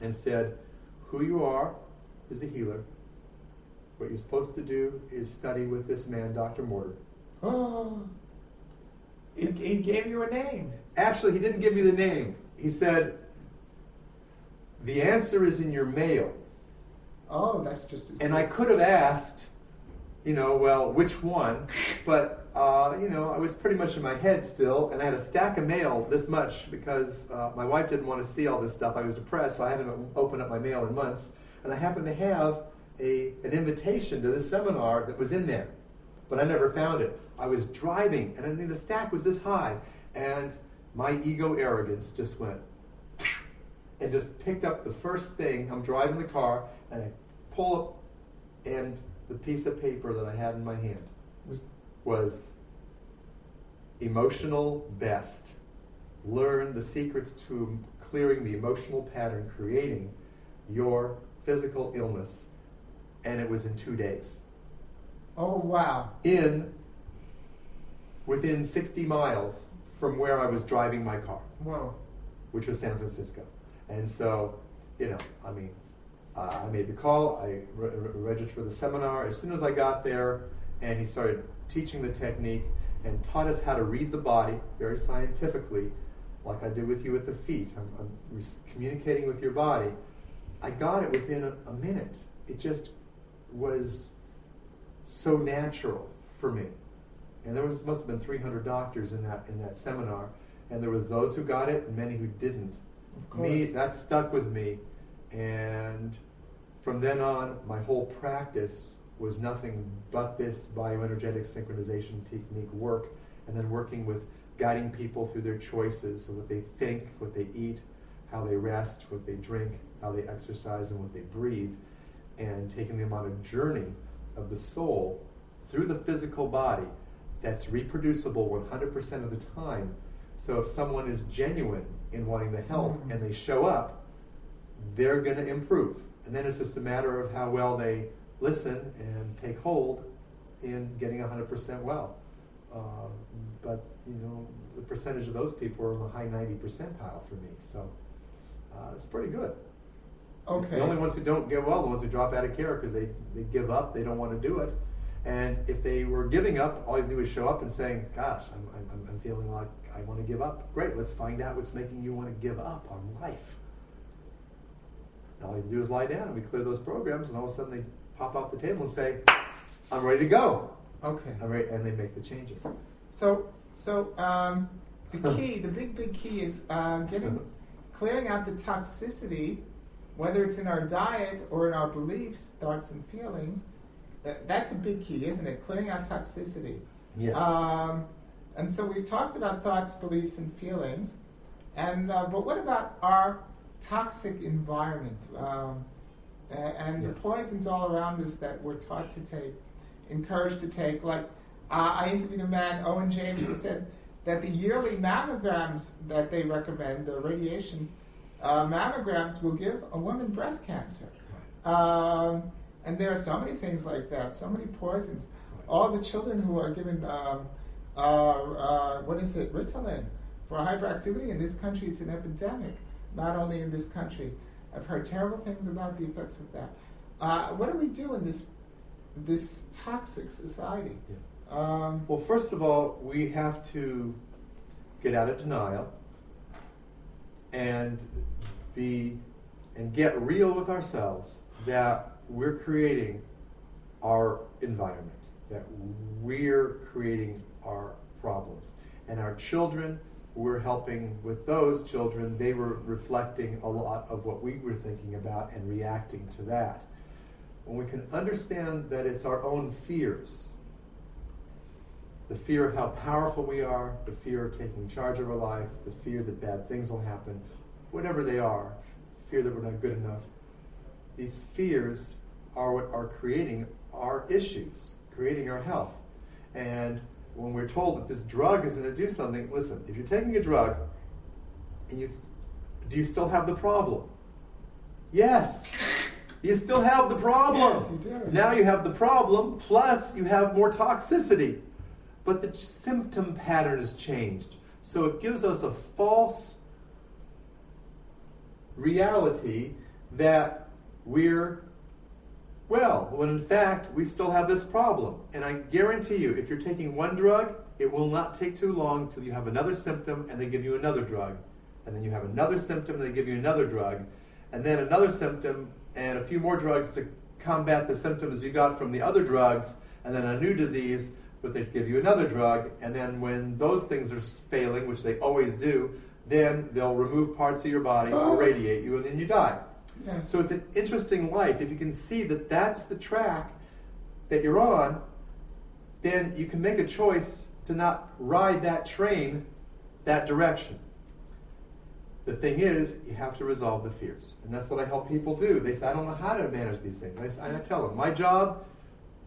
B: and said, who you are is a healer. What you're supposed to do is study with this man, Dr. Mortar.
A: Oh. He gave you a name.
B: Actually, he didn't give me the name. He said, the answer is in your mail.
A: Oh, that's just as
B: And
A: good.
B: I could have asked, which one? But, I was pretty much in my head still, and I had a stack of mail this much because my wife didn't want to see all this stuff. I was depressed, so I hadn't opened up my mail in months. And I happened to have an invitation to this seminar that was in there, but I never found it. I was driving, and I mean, the stack was this high, and my ego arrogance just went and just picked up the first thing. I'm driving the car, and I pull up, and the piece of paper that I had in my hand was emotional best. Learn the secrets to clearing the emotional pattern, creating your physical illness. And it was in 2 days.
A: Oh, wow.
B: Within 60 miles from where I was driving my car.
A: Whoa.
B: Which was San Francisco. And so, I made the call, I registered for the seminar. As soon as I got there, and he started teaching the technique and taught us how to read the body very scientifically, like I did with you with the feet. I'm communicating with your body. I got it within a minute. It just was so natural for me. And there must have been 300 doctors in that seminar, and there were those who got it and many who didn't.
A: Of course.
B: Me, that stuck with me, and from then on, my whole practice was nothing but this bioenergetic synchronization technique work, and then working with guiding people through their choices, so what they think, what they eat, how they rest, what they drink, how they exercise, and what they breathe, and taking them on a journey of the soul through the physical body that's reproducible 100% of the time. So if someone is genuine in wanting the help and they show up, they're going to improve. And then it's just a matter of how well they listen and take hold in getting 100% well. But, the percentage of those people are in the high 90 percentile for me. So it's pretty good.
A: Okay.
B: The only ones who don't get well, the ones who drop out of care because they give up, they don't want to do it. And if they were giving up, all you do is show up and saying, gosh, I'm feeling like I want to give up. Great, let's find out what's making you want to give up on life. And all you do is lie down, and we clear those programs, and all of a sudden they pop off the table and say, I'm ready to go.
A: Okay.
B: I'm ready, and they make the changes.
A: So the key, the big key is clearing out the toxicity, whether it's in our diet or in our beliefs, thoughts, and feelings. That's a big key, isn't it? Clearing out toxicity.
B: Yes.
A: And so we've talked about thoughts, beliefs, and feelings. And but what about our toxic environment and the poisons all around us that we're taught to take, encouraged to take? Like I interviewed a man, Owen James, who said that the yearly mammograms that they recommend, the radiation mammograms, will give a woman breast cancer. And there are so many things like that, so many poisons. All the children who are given, Ritalin for hyperactivity in this country, it's an epidemic, not only in this country. I've heard terrible things about the effects of that. What do we do in this toxic society?
B: Yeah. Well, first of all, we have to get out of denial and get real with ourselves that we're creating our environment, that we're creating our problems. And our children, we're helping with those children. They were reflecting a lot of what we were thinking about and reacting to that. When we can understand that it's our own fears, the fear of how powerful we are, the fear of taking charge of our life, the fear that bad things will happen, whatever they are, fear that we're not good enough, these fears are what are creating our issues, creating our health. And when we're told that this drug is going to do something, listen, if you're taking a drug, and do you still have the problem? Yes. You still have the problem.
A: Yes, you do.
B: Now you have the problem, plus you have more toxicity. But the symptom pattern has changed. So it gives us a false reality that we're well, when in fact, we still have this problem. And I guarantee you, if you're taking one drug, it will not take too long till you have another symptom and they give you another drug. And then you have another symptom and they give you another drug. And then another symptom and a few more drugs to combat the symptoms you got from the other drugs. And then a new disease, but they give you another drug. And then when those things are failing, which they always do, then they'll remove parts of your body, irradiate you, and then you die.
A: Yes.
B: So it's an interesting life. If you can see that that's the track that you're on, then you can make a choice to not ride that train that direction. The thing is, you have to resolve the fears. And that's what I help people do. They say, I don't know how to manage these things. I tell them, my job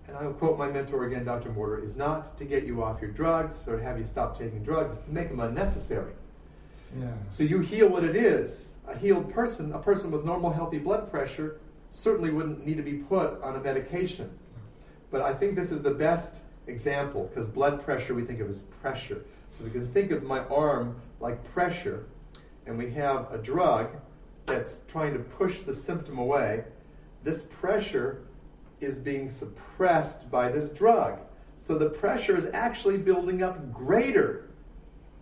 B: and I'll quote my mentor again, Dr. Mortar, is not to get you off your drugs or have you stop taking drugs. It's to make them unnecessary.
A: Yeah.
B: So you heal what it is. A healed person, a person with normal, healthy blood pressure, certainly wouldn't need to be put on a medication. But I think this is the best example, because blood pressure we think of as pressure. So we can think of my arm like pressure, and we have a drug that's trying to push the symptom away. This pressure is being suppressed by this drug. So the pressure is actually building up greater.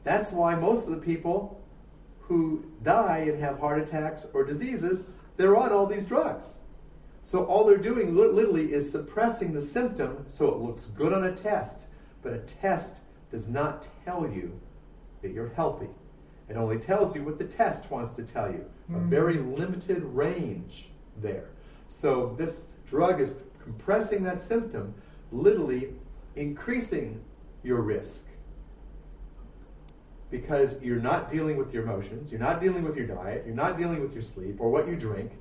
B: That's why most of the people who die and have heart attacks or diseases, they're on all these drugs. So all they're doing literally is suppressing the symptom so it looks good on a test. But a test does not tell you that you're healthy. It only tells you what the test wants to tell you. A very limited range there. So this drug is compressing that symptom, literally increasing your risk. Because you're not dealing with your emotions, you're not dealing with your diet, you're not dealing with your sleep or what you drink.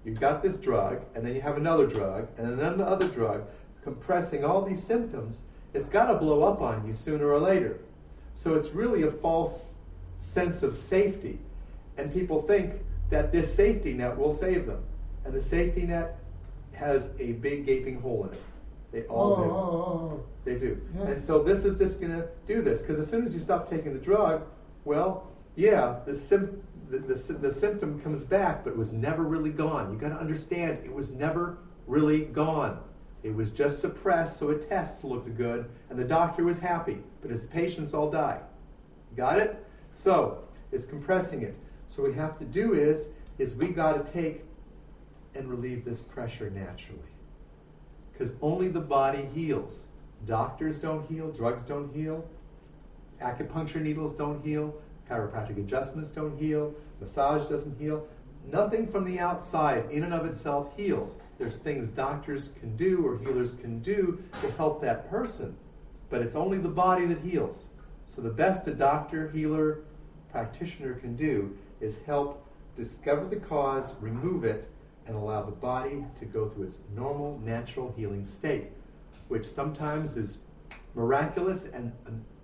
B: You've got this drug, and then you have another drug, and then another drug, compressing all these symptoms. It's got to blow up on you sooner or later. So it's really a false sense of safety. And people think that this safety net will save them. And the safety net has a big gaping hole in it. They all do. They do. Yes. And so this is just going to do this. Because as soon as you stop taking the drug, well, yeah, the symptom comes back, but it was never really gone. You got to understand, it was never really gone. It was just suppressed so a test looked good, and the doctor was happy, but his patients all die. Got it? So it's compressing it. So what we have to do is we got to take and relieve this pressure naturally. Because only the body heals. Doctors don't heal, drugs don't heal, acupuncture needles don't heal, chiropractic adjustments don't heal, massage doesn't heal. Nothing from the outside in and of itself heals. There's things doctors can do or healers can do to help that person, but it's only the body that heals. So the best a doctor, healer, practitioner can do is help discover the cause, remove it, and allow the body to go through its normal, natural healing state, which sometimes is miraculous and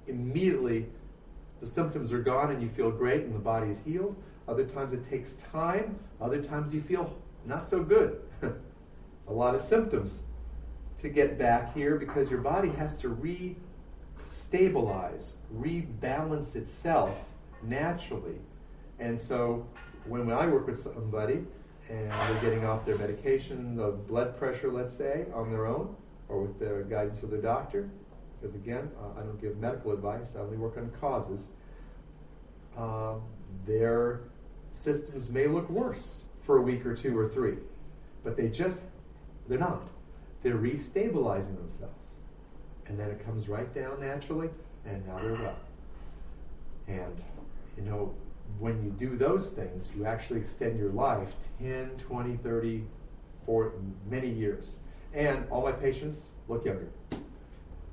B: immediately the symptoms are gone and you feel great and the body is healed. Other times it takes time. Other times you feel not so good. A lot of symptoms to get back here because your body has to re-stabilize, rebalance itself naturally. And so when I work with somebody and they're getting off their medication, the blood pressure, let's say, on their own, or with the guidance of their doctor, because again, I don't give medical advice, I only work on causes, their systems may look worse for a week or two or three, but they're not. They're restabilizing themselves. And then it comes right down naturally, and now they're well. And, when you do those things, you actually extend your life 10, 20, 30, for many years. And all my patients look younger.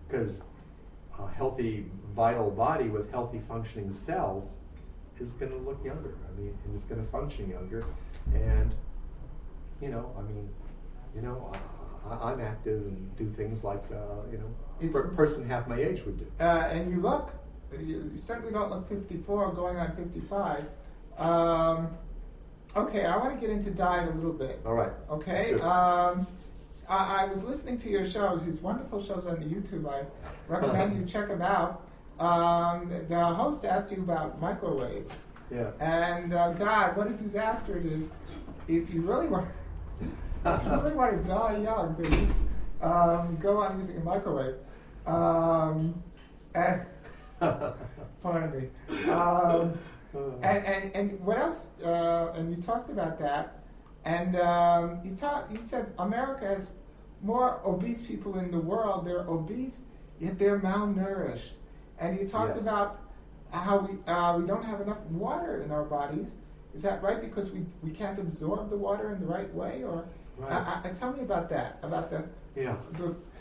B: Because a healthy, vital body with healthy functioning cells is going to look younger. And it's going to function younger. And, I'm active and do things like, a person half my age would do.
A: And you certainly don't look 54, going on 55. Okay, I want to get into diet a little bit.
B: All right.
A: Okay. I was listening to your shows, these wonderful shows on the YouTube. I recommend you check them out. The host asked you about microwaves.
B: Yeah.
A: And God, what a disaster it is. If you really want to die young, then just go on using a microwave. Pardon me. And what else? And you talked about that. And you said America has more obese people in the world. They're obese, yet they're malnourished. And you talked about how we don't have enough water in our bodies. Is that right? Because we can't absorb the water in the right way? Or right. Tell me about that, about the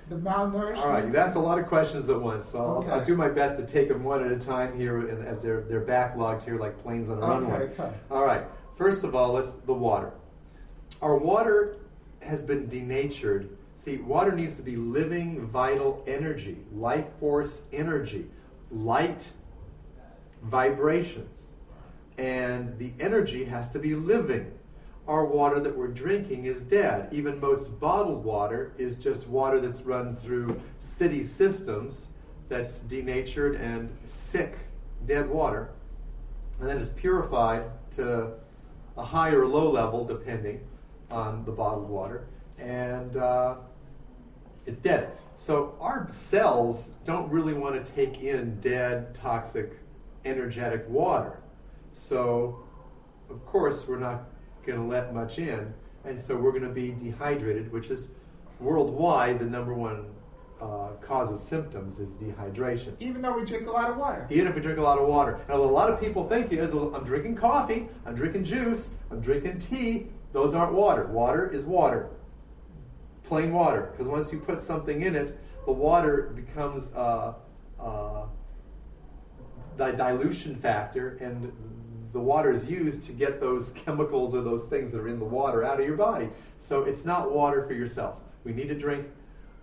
A: malnourishment.
B: All right, you've asked a lot of questions at once, so I'll do my best to take them one at a time here, and as they're backlogged here like planes on a runway. All right, first of all, the water. Our water has been denatured See, water needs to be living, vital energy, life force energy, light vibrations. And the energy has to be living. Our water that we're drinking is dead. Even most bottled water is just water that's run through city systems that's denatured and sick, dead water. And then it's purified to a high or low level, depending on the bottled water. And it's dead. So our cells don't really want to take in dead, toxic, energetic water. So, of course, we're not going to let much in. And so we're going to be dehydrated, which is worldwide the number one cause of symptoms is dehydration.
A: Even though we drink a lot of water.
B: Even if we drink a lot of water. Now, what a lot of people think is, well, I'm drinking coffee, I'm drinking juice, I'm drinking tea. Those aren't water. Water is water. Plain water. Because once you put something in it, the water becomes the dilution factor, and the water is used to get those chemicals or those things that are in the water out of your body. So it's not water for your cells. We need to drink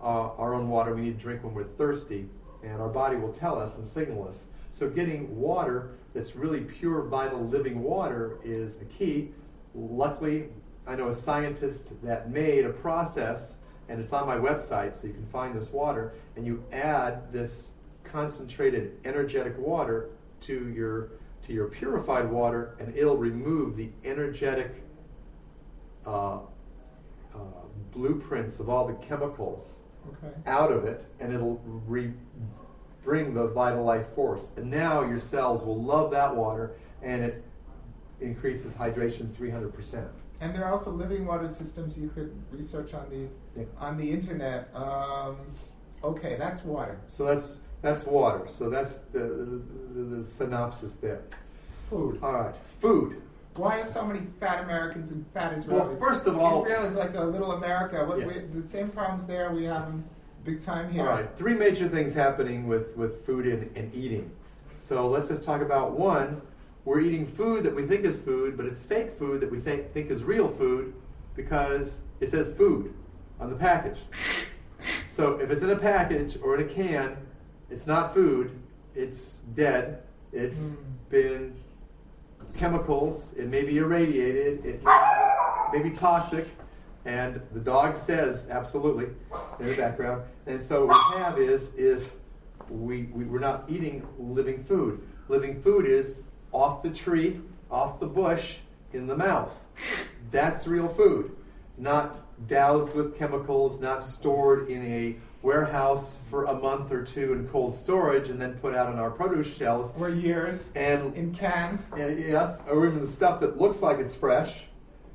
B: our own water. We need to drink when we're thirsty, and our body will tell us and signal us. So getting water that's really pure, vital, living water is the key. Luckily, I know a scientist that made a process, and it's on my website, so you can find this water, and you add this concentrated energetic water to your purified water, and it'll remove the energetic blueprints of all the chemicals out of it, and it'll bring the vital life force. And now your cells will love that water, and it increases hydration 300%.
A: And there are also living water systems you could research on the internet. Okay, that's water.
B: So that's water. So that's the synopsis there.
A: Food.
B: All right, food.
A: Why are so many fat Americans and fat Israelis?
B: Well, first of all,
A: Israel is like a little America. The same problems there we have them big time here.
B: All right, three major things happening with food and eating. So let's just talk about one. We're eating food that we think is food, but it's fake food that we think is real food because it says food on the package. So if it's in a package or in a can, it's not food, it's dead, it's been chemicals, it may be irradiated, it may be toxic, and the dog says absolutely in the background. And so what we have is we're not eating living food. Living food is off the tree, off the bush, in the mouth. That's real food. Not doused with chemicals, not stored in a warehouse for a month or two in cold storage and then put out on our produce shelves.
A: Or years.
B: And
A: in cans.
B: Yes, or even the stuff that looks like it's fresh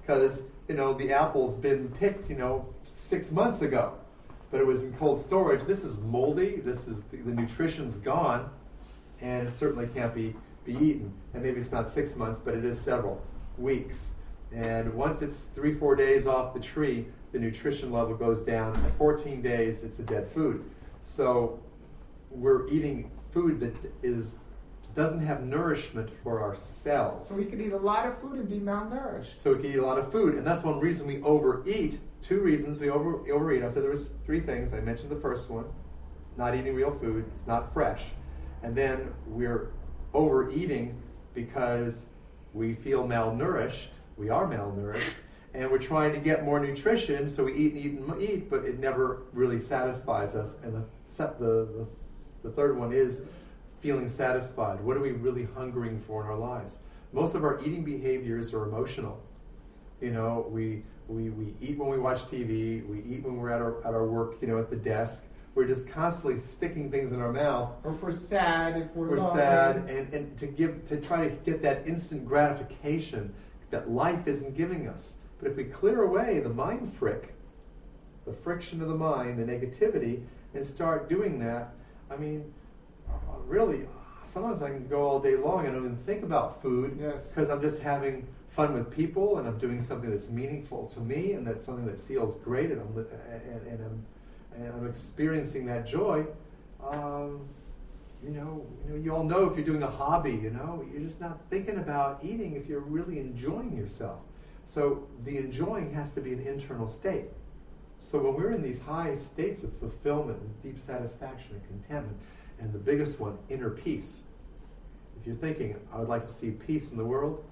B: because, the apple's been picked, 6 months ago. But it was in cold storage. This is moldy. This is the nutrition's gone. And it certainly can't be eaten. And maybe it's not 6 months, but it is several weeks. And once it's 3-4 days off the tree, the nutrition level goes down. At 14 days, it's a dead food. So we're eating food that doesn't have nourishment for our cells.
A: So we could eat a lot of food and be malnourished.
B: So we can eat a lot of food, and that's one reason we overeat. 2 reasons we overeat. I said there was 3 things. I mentioned the first one, not eating real food. It's not fresh. And then we're overeating because we feel malnourished. We are malnourished. And we're trying to get more nutrition, so we eat and eat and eat, but it never really satisfies us. And the third one is feeling satisfied. What are we really hungering for in our lives? Most of our eating behaviors are emotional. We eat when we watch TV. We eat when we're at our work, at the desk. We're just constantly sticking things in our mouth.
A: Or if we're sad, if we're lonely.
B: Sad, and to try to get that instant gratification that life isn't giving us. But if we clear away the mind the friction of the mind, the negativity, and start doing that, really, sometimes I can go all day long and I don't even think about food because I'm just having fun with people and I'm doing something that's meaningful to me and that's something that feels great and I'm experiencing that joy. You all know if you're doing a hobby, you're just not thinking about eating if you're really enjoying yourself. So the enjoying has to be an internal state. So when we're in these high states of fulfillment and deep satisfaction and contentment, and the biggest one, inner peace. If you're thinking, I would like to see peace in the world,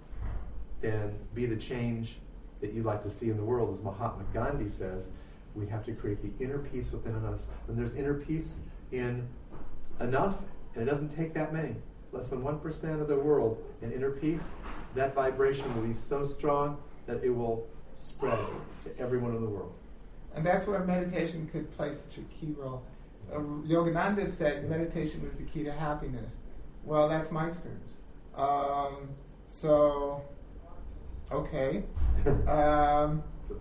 B: then be the change that you'd like to see in the world. As Mahatma Gandhi says, we have to create the inner peace within us. When there's inner peace in enough, and it doesn't take that many, less than 1% of the world in inner peace, that vibration will be so strong that it will spread to everyone in the world.
A: And that's where meditation could play such a key role. Yogananda said meditation was the key to happiness. Well, that's my experience. Okay.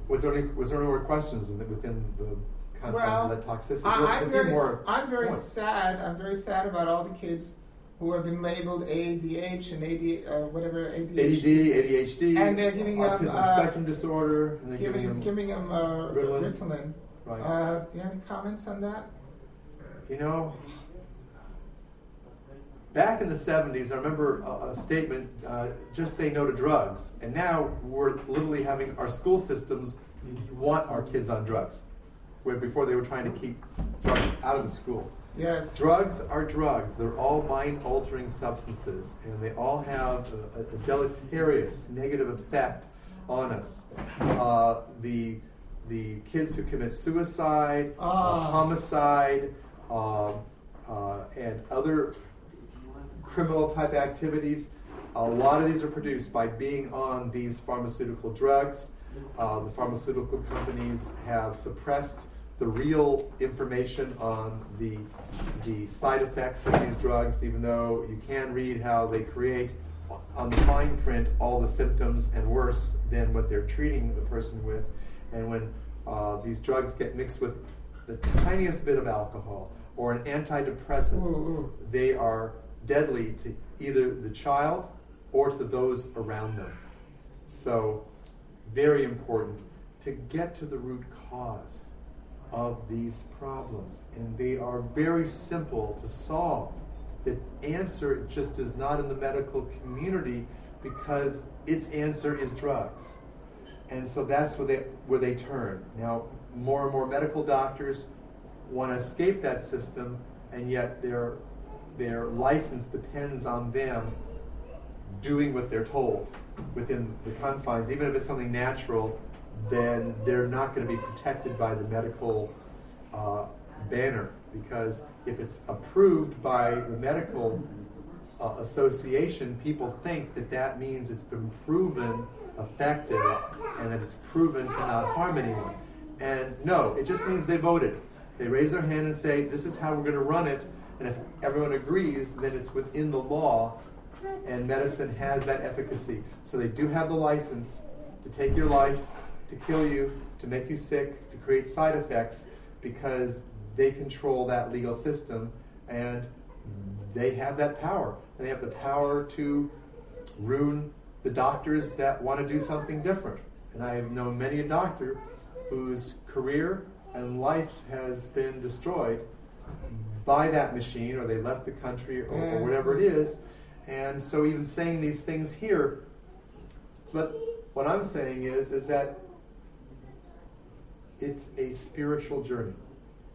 B: Was there any more questions within the confines of that toxicity?
A: I'm very sad. I'm very sad about all the kids who have been labeled ADH and
B: ADHD,
A: and they're giving
B: autism spectrum disorder, and they're
A: giving them Ritalin.
B: Right.
A: Do you have any comments on that?
B: You know, back in the 70s, I remember a statement, just say no to drugs. And now we're literally having our school systems want our kids on drugs, where before they were trying to keep drugs out of the school.
A: Yes.
B: Drugs are drugs. They're all mind-altering substances, and they all have a deleterious, negative effect on us. The kids who commit suicide, homicide, and other criminal-type activities, a lot of these are produced by being on these pharmaceutical drugs. The pharmaceutical companies have suppressed the real information on the side effects of these drugs, even though you can read how they create on the fine print all the symptoms and worse than what they're treating the person with. And when these drugs get mixed with the tiniest bit of alcohol or an antidepressant, they are deadly to either the child or to those around them. So, very important to get to the root cause of these problems. And they are very simple to solve. The answer just is not in the medical community because its answer is drugs. And so that's where they turn. Now, more and more medical doctors want to escape that system, and yet their license depends on them doing what they're told within the confines. Even if it's something natural, then they're not going to be protected by the medical banner, because if it's approved by the medical association, people think that means it's been proven effective and that it's proven to not harm anyone. And no, it just means they voted. They raise their hand and say, this is how we're going to run it, and if everyone agrees, then it's within the law, and medicine has that efficacy. So they do have the license to take your life, to kill you, to make you sick, to create side effects, because they control that legal system, and they have that power. And they have the power to ruin the doctors that want to do something different. And I have known many a doctor whose career and life has been destroyed by that machine, or they left the country, or whatever it is. And so even saying these things here, but what I'm saying is that it's a spiritual journey.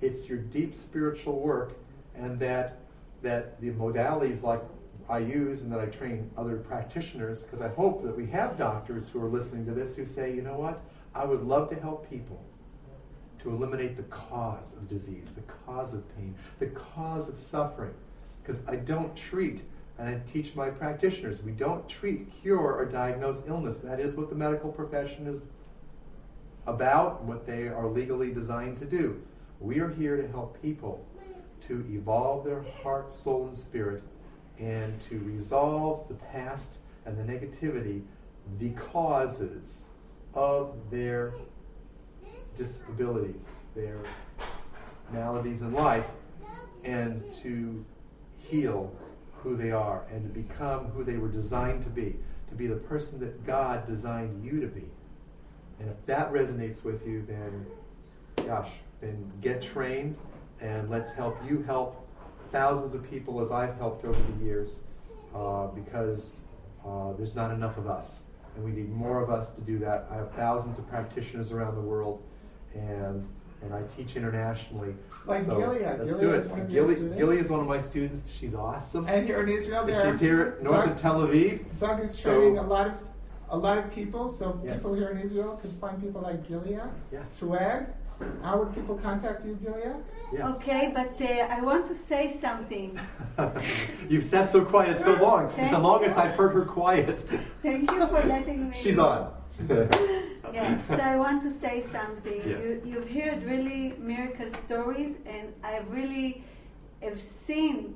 B: It's your deep spiritual work, and that the modalities like I use and that I train other practitioners, because I hope that we have doctors who are listening to this who say, you know what, I would love to help people to eliminate the cause of disease, the cause of pain, the cause of suffering. Because I don't treat, and I teach my practitioners, we don't treat, cure, or diagnose illness. That is what the medical profession is about, what they are legally designed to do. We are here to help people to evolve their heart, soul, and spirit, and to resolve the past and the negativity, the causes of their disabilities, their maladies in life, and to heal who they are and to become who they were designed to be the person that God designed you to be. And if that resonates with you, then then get trained, and let's help you help thousands of people as I've helped over the years, because there's not enough of us, and we need more of us to do that. I have thousands of practitioners around the world, and and I teach internationally.
A: Like
B: so
A: Gilead.
B: Let's
A: Gilead
B: do
A: is
B: it.
A: one of your students?
B: Gilead is one of my students. She's awesome.
A: And here in Israel,
B: She's here north of Tel Aviv.
A: Doug is
B: So-
A: training a lot of people, so
B: Yes.
A: people here in Israel can find people like Gilead.
B: Yeah.
A: Swag. How would people contact you, Gilead?
B: Yeah.
C: Okay, but I want to say something.
B: You've sat so quiet so long. It's the
C: Thank
B: longest
C: you.
B: I've heard her quiet.
C: Thank you for letting me.
B: She's on.
C: Yeah, so I want to say something.
B: Yes.
C: You've heard really miracle stories, and I really have seen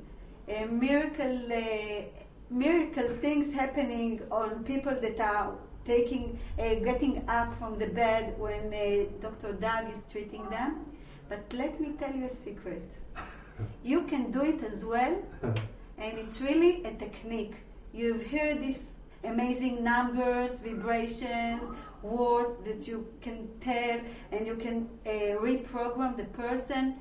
C: miracle things happening on people that are getting up from the bed when Dr. Doug is treating them. But let me tell you a secret. You can do it as well, and it's really a technique. You've heard these amazing numbers, vibrations, words that you can tell, and you can reprogram the person.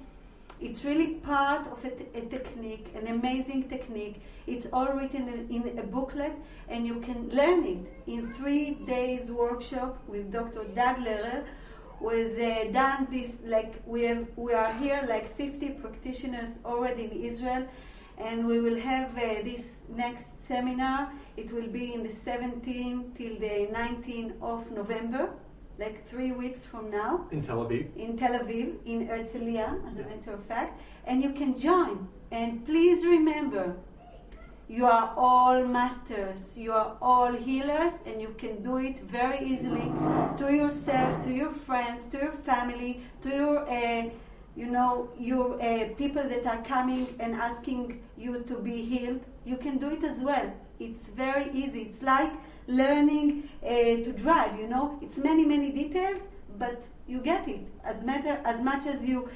C: It's really part of a technique, an amazing technique. It's all written in a booklet, and you can learn it in 3 days workshop with Dr. Doug Lehrer. Was done this, like we are here like 50 practitioners already in Israel, and we will have this next seminar. It will be in the 17th till the 19th of November, like 3 weeks from now.
B: In Tel Aviv.
C: In Tel Aviv, in Herzliya, as a matter of fact, and you can join. And please remember, you are all masters, you are all healers, and you can do it very easily to yourself, to your friends, to your family, to your people that are coming and asking you to be healed. You can do it as well. It's very easy. It's like learning to drive, It's many, many details, but you get it. As much as you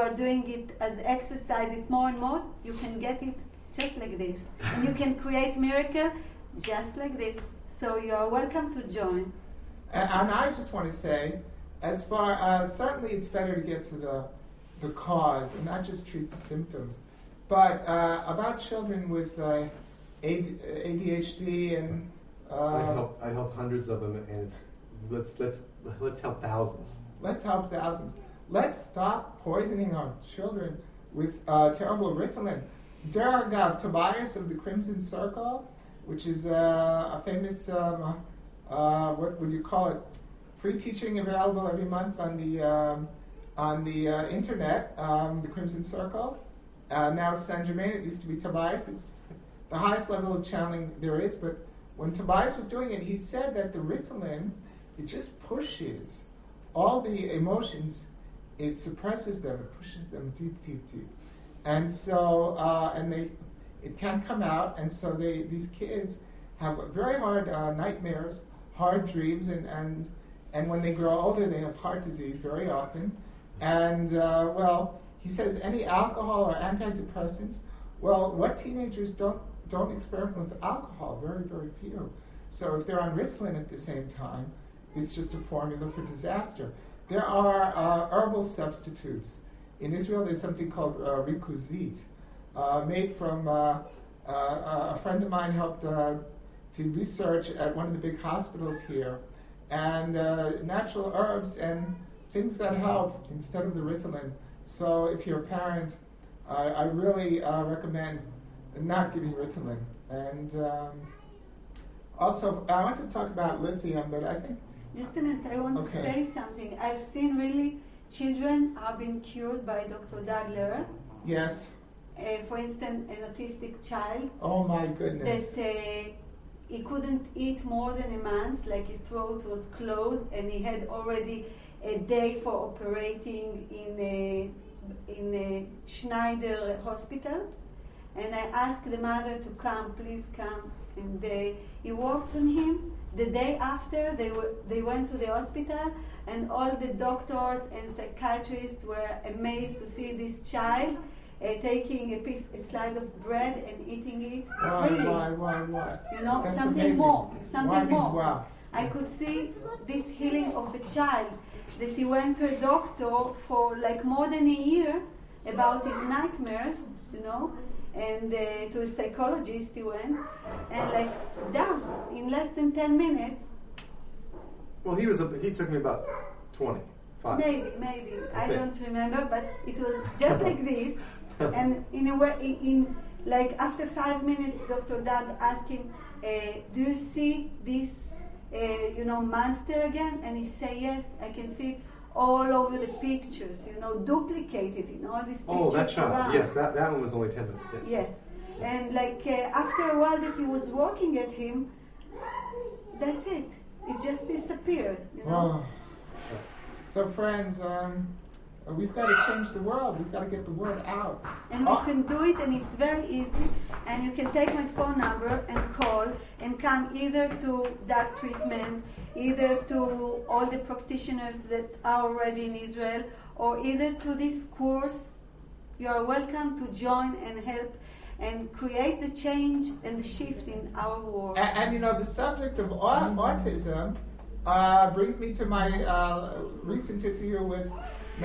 C: are doing it as exercise, it more and more, you can get it just like this. And you can create miracle just like this. So you are welcome to join.
A: And I just want to say, as far certainly it's better to get to the cause and not just treat the symptoms. But about children with ADHD and
B: I help hundreds of them, and let's help thousands.
A: Let's help thousands. Let's stop poisoning our children with terrible Ritalin. Deragav Tobias of the Crimson Circle, which is a famous, what would you call it, free teaching available every month on the internet, the Crimson Circle. Now it's Saint Germain. It used to be Tobias. It's the highest level of channeling there is. But when Tobias was doing it, he said that the Ritalin, it just pushes all the emotions. It suppresses them. It pushes them deep, deep, deep. And so, it can't come out, and so these kids have very hard nightmares, hard dreams, and when they grow older, they have heart disease very often. And he says any alcohol or antidepressants. Well, what teenagers don't experiment with alcohol? Very, very few. So if they're on Ritalin at the same time, it's just a formula for disaster. There are herbal substitutes. In Israel, there's something called rikuzit, made from a friend of mine helped to research at one of the big hospitals here, and natural herbs and things that help instead of the Ritalin. So if you're a parent, I really recommend not giving Ritalin. And also, I want to talk about lithium, but I think...
C: Just a minute, I want to say something. I've seen really children are being cured by Dr. Doug Lehrer.
A: Yes.
C: For instance, an autistic child.
A: Oh my goodness.
C: That he couldn't eat more than a month, like his throat was closed, and he had already a day for operating in a Schneider hospital. And I asked the mother to come, please come. And he worked on him. The day after, they went to the hospital, and all the doctors and psychiatrists were amazed to see this child taking a slice of bread and eating it freely.
A: Why? That's
C: something
A: amazing.
C: more. Something more.
A: Wow.
C: I could see this healing of a child that he went to a doctor for like more than a year about his nightmares, and to a psychologist he went, and like done in less than 10 minutes.
B: Well, he took me about 20. 5.
C: Maybe. I
B: Okay.
C: don't remember, but it was just like this. And in a way, like after 5 minutes, Dr. Doug asked him, "Do you see this, monster again?" And he said, "Yes, I can see it all over the pictures, duplicated in all these pictures."
B: Oh, that child.
C: around.
B: Yes, that one was only 10 minutes. Yes.
C: Yes. And after a while that he was working at him, that's it. It just disappeared.
A: Wow. So, friends, we've got to change the world. We've got to get the word out.
C: And we can do it, and it's very easy. And you can take my phone number and call and come either to Doug treatments, either to all the practitioners that are already in Israel, or either to this course. You are welcome to join and help and create the change and the shift in our world.
A: And the subject of autism brings me to my recent interview with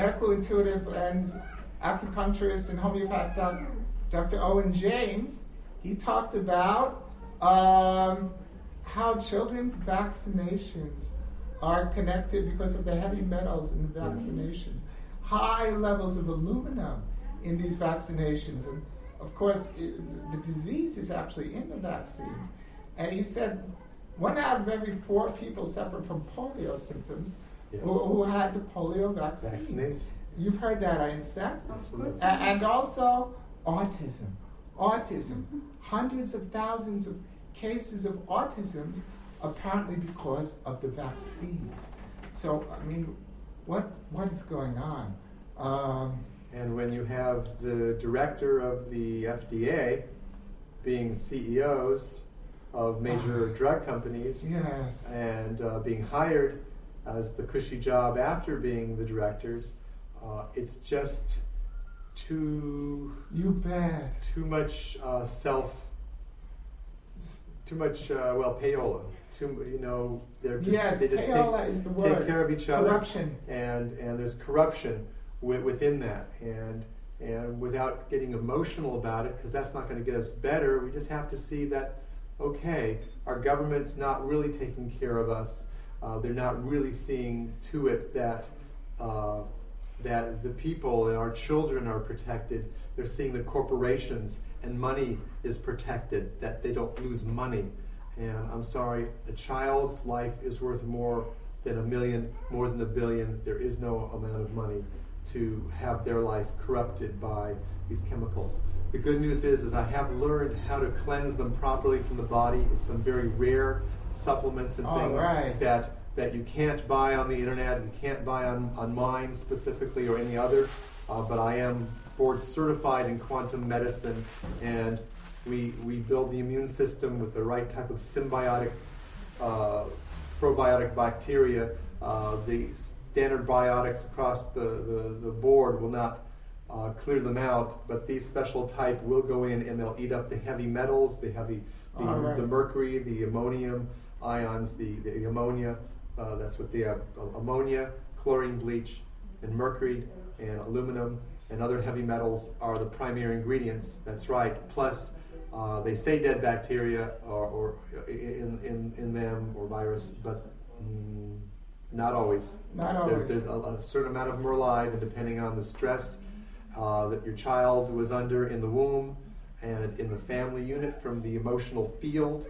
A: medical intuitive and acupuncturist and homeopath Dr. Owen James. He talked about how children's vaccinations are connected because of the heavy metals in the vaccinations, high levels of aluminum in these vaccinations, and of course the disease is actually in the vaccines. And he said 1 out of every 4 people suffer from polio symptoms.
B: Yes.
A: Who had the polio vaccine.
B: Vaccination.
A: You've heard that, I understand.
C: Of course.
A: And also autism. Hundreds of thousands of cases of autism apparently because of the vaccines. So, I mean, what is going on?
B: And when you have the director of the FDA being CEOs of major drug companies,
A: Yes.
B: and being hired as the cushy job after being the directors, it's just too
A: You bet.
B: much payola. They're just,
A: Yes,
B: they just
A: payola is the word.
B: take care of each other.
A: Corruption.
B: And there's corruption within that, and without getting emotional about it, because that's not going to get us better. We just have to see that, okay, our government's not really taking care of us. They're not really seeing to it that the people and our children are protected. They're seeing the corporations and money is protected, that they don't lose money. And I'm sorry, a child's life is worth more than $1 million, more than $1 billion. There is no amount of money to have their life corrupted by these chemicals. The good news is I have learned how to cleanse them properly from the body. It's some very rare supplements and things that you can't buy on the internet, you can't buy on mine specifically or any other. But I am board certified in quantum medicine, and we build the immune system with the right type of symbiotic probiotic bacteria. The standard biotics across the board will not clear them out, but these special type will go in and they'll eat up the heavy metals, the mercury, the ammonium ions, the ammonia. That's what they have: ammonia, chlorine, bleach, and mercury, and aluminum, and other heavy metals are the primary ingredients. That's right. Plus, they say dead bacteria or in them or virus, but not always.
A: Not always.
B: There's a certain amount of them are alive, and depending on the stress that your child was under in the womb and in the family unit from the emotional field,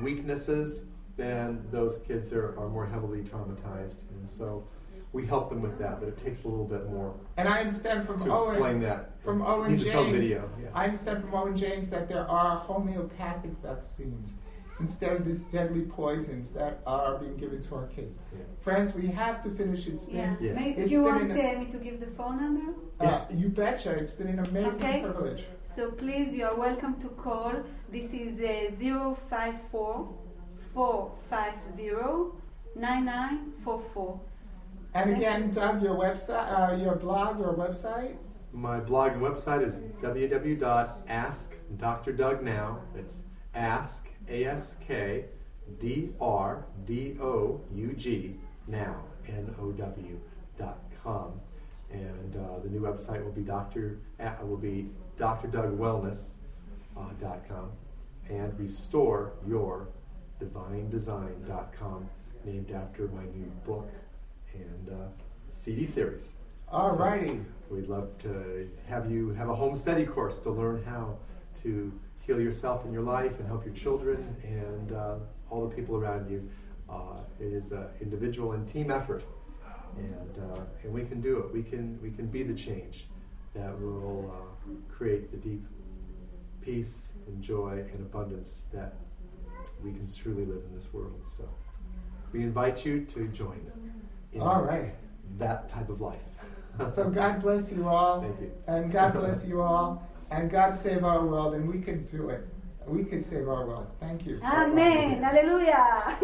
B: weaknesses, then those kids are more heavily traumatized. And so we help them with that, but it takes a little bit more
A: And I understand from
B: to
A: Owen,
B: explain that.
A: from Owen
B: Needs its own
A: James,
B: video. Yeah.
A: I understand from Owen James that there are homeopathic vaccines instead of these deadly poisons that are being given to our kids.
B: Yeah.
A: Friends, we have to finish. It's been,
B: Yeah.
C: Maybe
A: It's
C: you
A: been
C: want me to give the phone number?
A: you betcha, it's been an amazing
C: Okay.
A: privilege.
C: So please, you are welcome to call. This is 054-450-9944.
A: And again, Doug, your website, your blog, your website?
B: My blog and website is www.askdrdougnow. It's ask, A-S-K, D-R-D-O-U-G, now, N-O-W.com. And the new website will be DrDougWellness.com and RestoreYourDivineDesign.com, named after my new book. And CD series.
A: All righty.
B: We'd love to have you have a home study course to learn how to heal yourself in your life and help your children and all the people around you. It is an individual and team effort, and we can do it. We can be the change that will create the deep peace and joy and abundance that we can truly live in this world. So we invite you to join in
A: All right.
B: that type of life.
A: So God bless you all.
B: Thank you.
A: And God bless you all. And God save our world. And we can do it. We can save our world. Thank you.
C: Amen. Hallelujah.